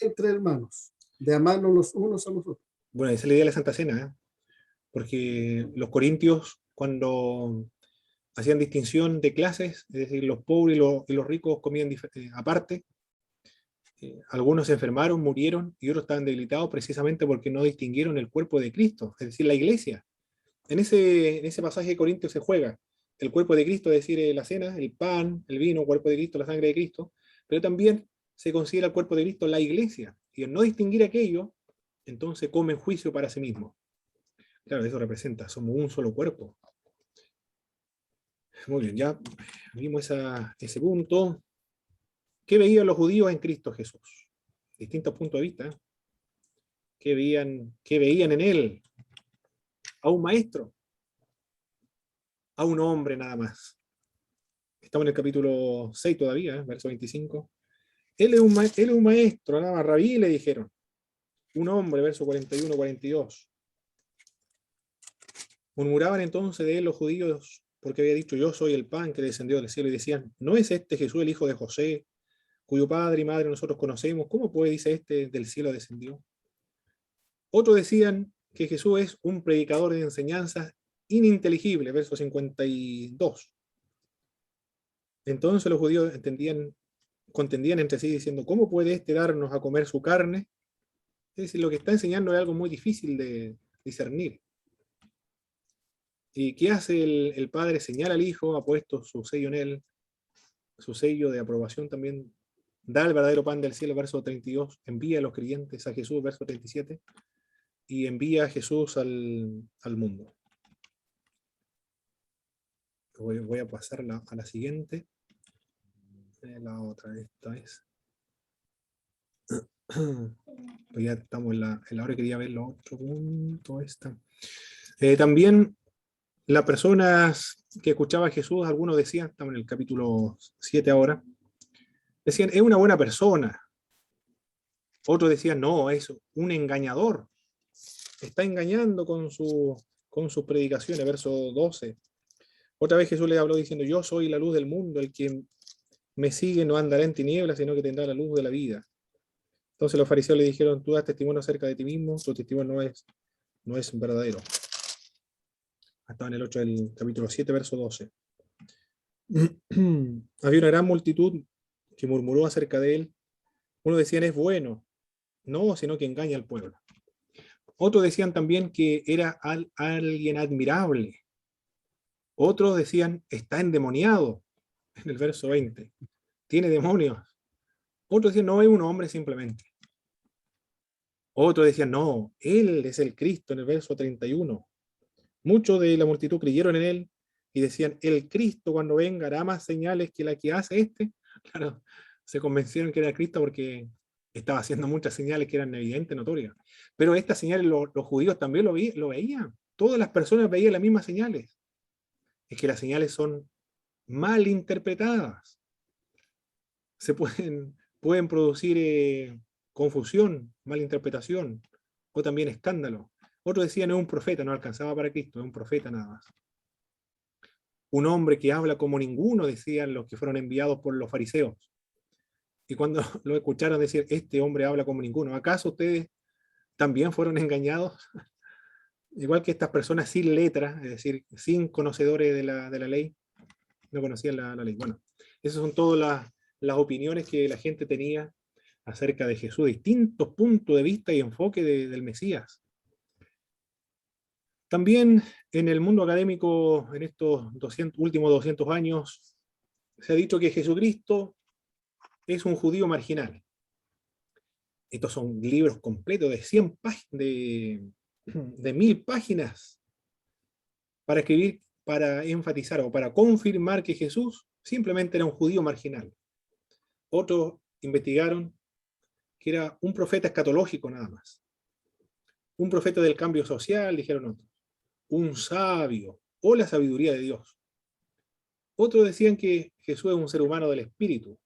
entre hermanos, de amarnos los unos a los otros. Bueno, esa es la idea de la Santa Cena, ¿eh? Porque los corintios, cuando hacían distinción de clases, es decir, los pobres y los ricos comían aparte, algunos se enfermaron, murieron, y otros estaban debilitados precisamente porque no distinguieron el cuerpo de Cristo, es decir, la iglesia. En ese pasaje de Corintios se juega el cuerpo de Cristo, es decir, la cena, el pan, el vino, cuerpo de Cristo, la sangre de Cristo, pero también se considera el cuerpo de Cristo la iglesia, y al no distinguir aquello, entonces comen juicio para sí mismo. Claro, eso representa, somos un solo cuerpo. Muy bien, ya vimos ese punto. ¿Qué veían los judíos en Cristo Jesús? Distintos puntos de vista, ¿eh? ¿Qué veían en él? A un maestro, a un hombre nada más. Estamos en el capítulo 6 todavía, verso 25. Él es un maestro, nada más, rabí, le dijeron. Un hombre, verso 41-42. Murmuraban entonces de él los judíos porque había dicho, yo soy el pan que descendió del cielo, y decían, ¿no es este Jesús el hijo de José, cuyo padre y madre nosotros conocemos? ¿Cómo pues dice este del cielo descendió? Otros decían que Jesús es un predicador de enseñanzas ininteligible, verso 52. Entonces los judíos contendían entre sí diciendo, ¿cómo puede este darnos a comer su carne? Es decir, lo que está enseñando es algo muy difícil de discernir. ¿Y qué hace el Padre? Señala al Hijo, ha puesto su sello en él, su sello de aprobación también, da el verdadero pan del cielo, verso 32, envía a los creyentes a Jesús, verso 37, y envía a Jesús al mundo. Voy a pasar a la siguiente. La otra, esta es. Pues ya estamos en la hora que quería ver los otro punto. Esta. También las personas que escuchaba a Jesús, algunos decían, estamos en el capítulo 7 ahora, decían, es una buena persona. Otros decían, no, es un engañador. Está engañando con sus predicaciones, verso 12. Otra vez Jesús le habló diciendo, yo soy la luz del mundo, el que me sigue no andará en tinieblas, sino que tendrá la luz de la vida. Entonces los fariseos le dijeron, tú das testimonio acerca de ti mismo, tu testimonio no es verdadero. Estaba en el 8 del capítulo 7, verso 12. Había una gran multitud que murmuró acerca de él. Unos decían, es bueno. No, sino que engaña al pueblo. Otros decían también que era alguien admirable. Otros decían, está endemoniado, en el verso 20. Tiene demonios. Otros decían, no, es un hombre simplemente. Otros decían, no, él es el Cristo, en el verso 31. Muchos de la multitud creyeron en él y decían, el Cristo cuando venga hará más señales que la que hace este. Claro, se convencieron que era Cristo porque estaba haciendo muchas señales que eran evidentes, notorias. Pero estas señales los judíos también lo veían. Todas las personas veían las mismas señales. Es que las señales son mal interpretadas. Se pueden producir confusión, mala interpretación, o también escándalo. Otros decían, es un profeta, no alcanzaba para Cristo, es un profeta nada más. Un hombre que habla como ninguno, decían los que fueron enviados por los fariseos. Y cuando lo escucharon decir, este hombre habla como ninguno, ¿acaso ustedes también fueron engañados? Igual que estas personas sin letra, es decir, sin conocedores de la ley, no conocían la ley. Bueno, esas son todas las opiniones que la gente tenía acerca de Jesús, distintos puntos de vista y enfoque del Mesías. También en el mundo académico, en estos últimos 200 años, se ha dicho que Jesucristo es un judío marginal. Estos son libros completos de 100 de 1000 páginas para escribir, para enfatizar o para confirmar que Jesús simplemente era un judío marginal. Otros investigaron que era un profeta escatológico nada más. Un profeta del cambio social, dijeron otros. Un sabio, o la sabiduría de Dios. Otros decían que Jesús es un ser humano del espíritu.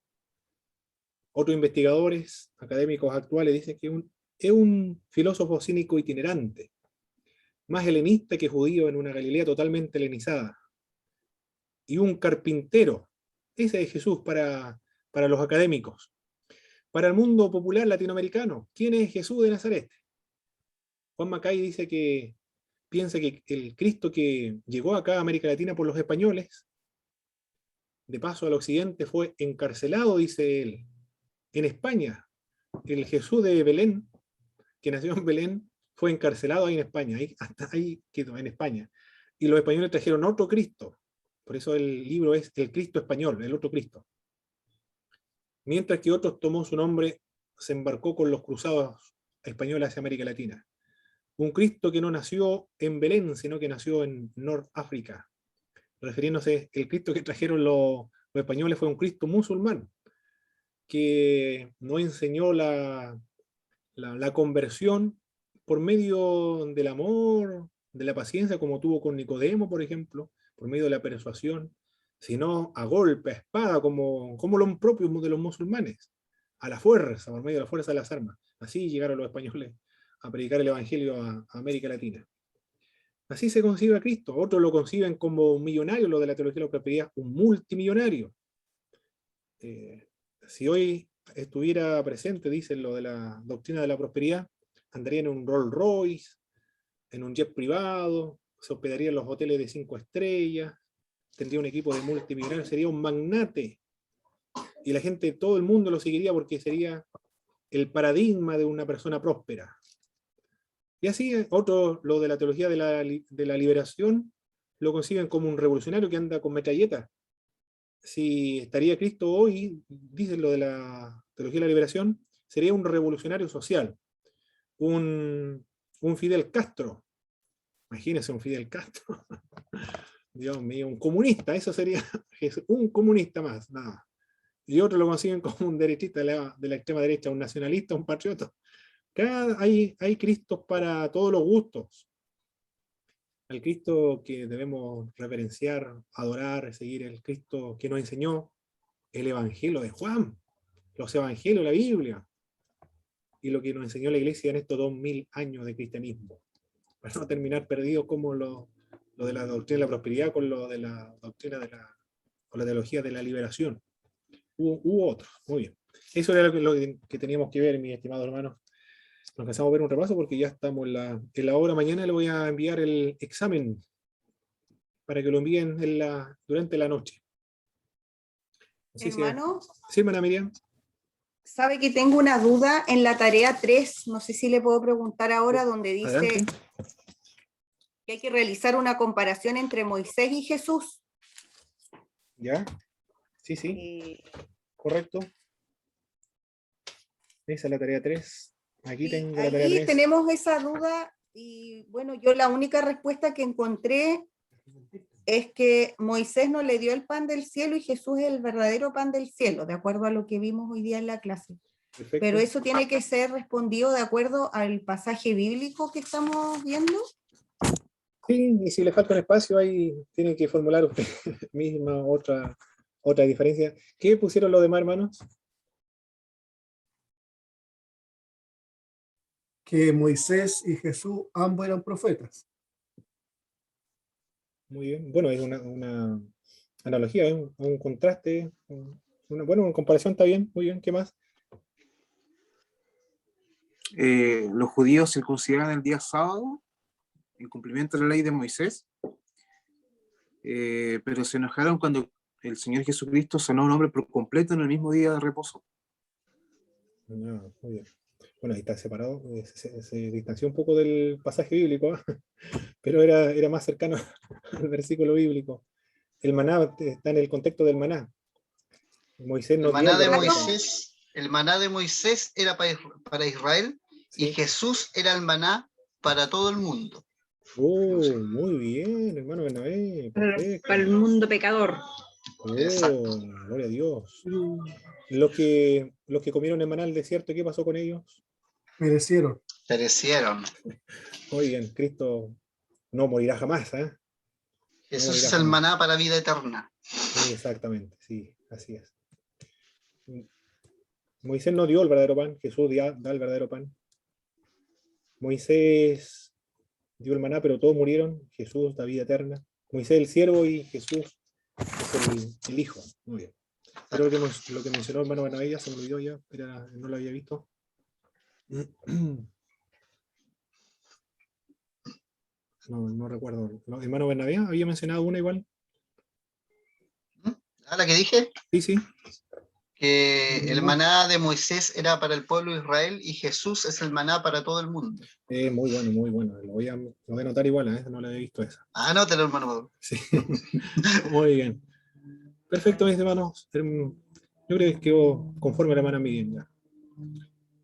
Otros investigadores académicos actuales dicen que es un filósofo cínico itinerante, más helenista que judío en una Galilea totalmente helenizada. Y un carpintero. Ese es Jesús para los académicos. Para el mundo popular latinoamericano, ¿quién es Jesús de Nazaret? Juan Macay dice que piensa que el Cristo que llegó acá a América Latina por los españoles, de paso al occidente, fue encarcelado, dice él, en España. El Jesús de Belén, que nació en Belén, fue encarcelado ahí en España, hasta ahí quedó, en España. Y los españoles trajeron otro Cristo, por eso el libro es El Cristo Español, el otro Cristo. Mientras que otros tomó su nombre, se embarcó con los cruzados españoles hacia América Latina. Un Cristo que no nació en Belén, sino que nació en Norteáfrica. Refiriéndose, el Cristo que trajeron los españoles fue un Cristo musulmán, que no enseñó la conversión por medio del amor, de la paciencia, como tuvo con Nicodemo, por ejemplo, por medio de la persuasión, sino a golpe, a espada, como lo propio de los musulmanes, a la fuerza, por medio de la fuerza de las armas. Así llegaron los españoles a predicar el Evangelio a América Latina. Así se concibe a Cristo. Otros lo conciben como un millonario, lo de la teología de la prosperidad, un multimillonario. Si hoy estuviera presente, dicen lo de la doctrina de la prosperidad, andaría en un Rolls Royce, en un jet privado, se hospedaría en los hoteles de 5 estrellas, tendría un equipo de multimillonarios, sería un magnate. Y la gente, todo el mundo lo seguiría porque sería el paradigma de una persona próspera. Y así otros, lo de la teología de la liberación, lo conciben como un revolucionario que anda con metralletas. Si estaría Cristo hoy, dicen lo de la teología de la liberación, sería un revolucionario social, un Fidel Castro. Imagínense un Fidel Castro. Dios mío, un comunista, eso sería un comunista más, nada. Y otros lo consiguen como un derechista de la extrema derecha, un nacionalista, un patriota. Hay Cristos para todos los gustos. Al Cristo que debemos reverenciar, adorar, seguir, el Cristo que nos enseñó el Evangelio de Juan, los Evangelios, la Biblia, y lo que nos enseñó la Iglesia en estos 2000 años de cristianismo, para no terminar perdidos como lo de la doctrina de la prosperidad con lo de la doctrina con la teología de la liberación. Hubo otros, muy bien. Eso era lo que teníamos que ver, mis estimados hermanos. Nos empezamos a ver un repaso porque ya estamos en la hora. Mañana le voy a enviar el examen para que lo envíen durante la noche. Así Hermano, sí, hermana Miriam. sabe que tengo una duda en la tarea 3, no sé si le puedo preguntar ahora, donde dice Adelante. que hay que realizar una comparación entre Moisés y Jesús. ¿Ya? Sí, correcto. Esa es la tarea 3. Aquí tengo la tarea Allí 3. tenemos esa duda y bueno, yo la única respuesta que encontré es que Moisés no le dio el pan del cielo y Jesús es el verdadero pan del cielo, de acuerdo a lo que vimos hoy día en la clase. Perfecto. Pero eso tiene que ser respondido de acuerdo al pasaje bíblico que estamos viendo. Sí, y si le falta un espacio, ahí tienen que formular usted misma otra diferencia. ¿Qué pusieron los demás hermanos? Que Moisés y Jesús ambos eran profetas. Muy bien. Bueno, es una analogía, es un contraste. Una comparación está bien, muy bien. ¿Qué más? Los judíos circuncidaban el día sábado en cumplimiento de la ley de Moisés, pero se enojaron cuando el Señor Jesucristo sanó a un hombre por completo en el mismo día de reposo. Muy bien. Bueno, ahí está separado, se distanció un poco del pasaje bíblico, pero era más cercano al versículo bíblico. El maná está en el contexto del maná. Moisés no dio El maná de Moisés era para Israel, sí. Y Jesús era el maná para todo el mundo. Muy bien, hermano Bernabé. Perfecto. Para el mundo pecador. Exacto. Gloria a Dios. Los que comieron el maná del desierto, ¿qué pasó con ellos? Perecieron. Muy bien, Cristo no morirá jamás, ¿eh? Jesús es el maná para vida eterna. Exactamente, sí, así es. Moisés no dio el verdadero pan, Jesús da el verdadero pan. Moisés dio el maná, pero todos murieron. Jesús da vida eterna. Moisés el siervo y Jesús es el hijo. Muy bien. Pero lo que mencionó el hermano Bernabé se me olvidó ya, no lo había visto. No recuerdo. ¿El hermano Bernabé había mencionado una igual? ¿Ah, la que dije? Sí. Que el maná de Moisés era para el pueblo de Israel y Jesús es el maná para todo el mundo. Muy bueno. Lo voy a anotar igual, no la había visto esa. Anótelo, hermano. Sí. Muy bien. Perfecto, mis hermanos. Yo creo que quedó conforme a la hermana Miriam ya.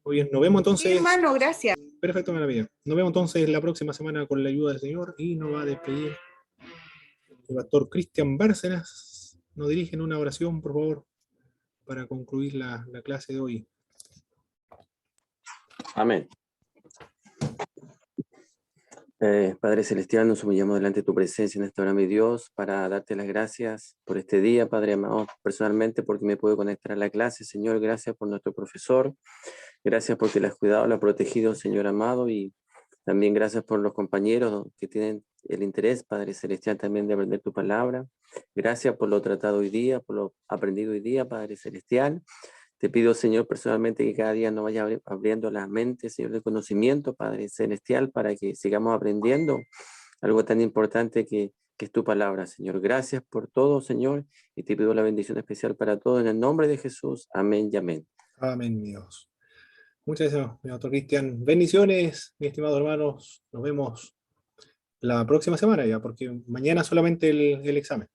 Muy bien, nos vemos entonces. Sí, hermano, gracias. Perfecto, hermana Miriam. Nos vemos entonces la próxima semana con la ayuda del Señor y nos va a despedir el pastor Cristian Bárcenas. Nos dirigen una oración, por favor, para concluir la clase de hoy. Amén. Padre Celestial, nos humillamos delante de tu presencia en esta hora, mi Dios, para darte las gracias por este día, Padre amado, personalmente porque me puedo conectar a la clase. Señor, gracias por nuestro profesor, gracias porque le has cuidado, le has protegido, Señor amado, y también gracias por los compañeros que tienen el interés, Padre Celestial, también de aprender tu palabra. Gracias por lo tratado hoy día, por lo aprendido hoy día, Padre Celestial. Te pido, Señor, personalmente que cada día nos vaya abriendo la mente, Señor, de conocimiento, Padre Celestial, para que sigamos aprendiendo algo tan importante que es tu palabra, Señor. Gracias por todo, Señor, y te pido la bendición especial para todos en el nombre de Jesús. Amén y amén. Amén, Dios. Muchas gracias, mi doctor Cristian. Bendiciones, mis estimados hermanos. Nos vemos la próxima semana ya, porque mañana solamente el examen.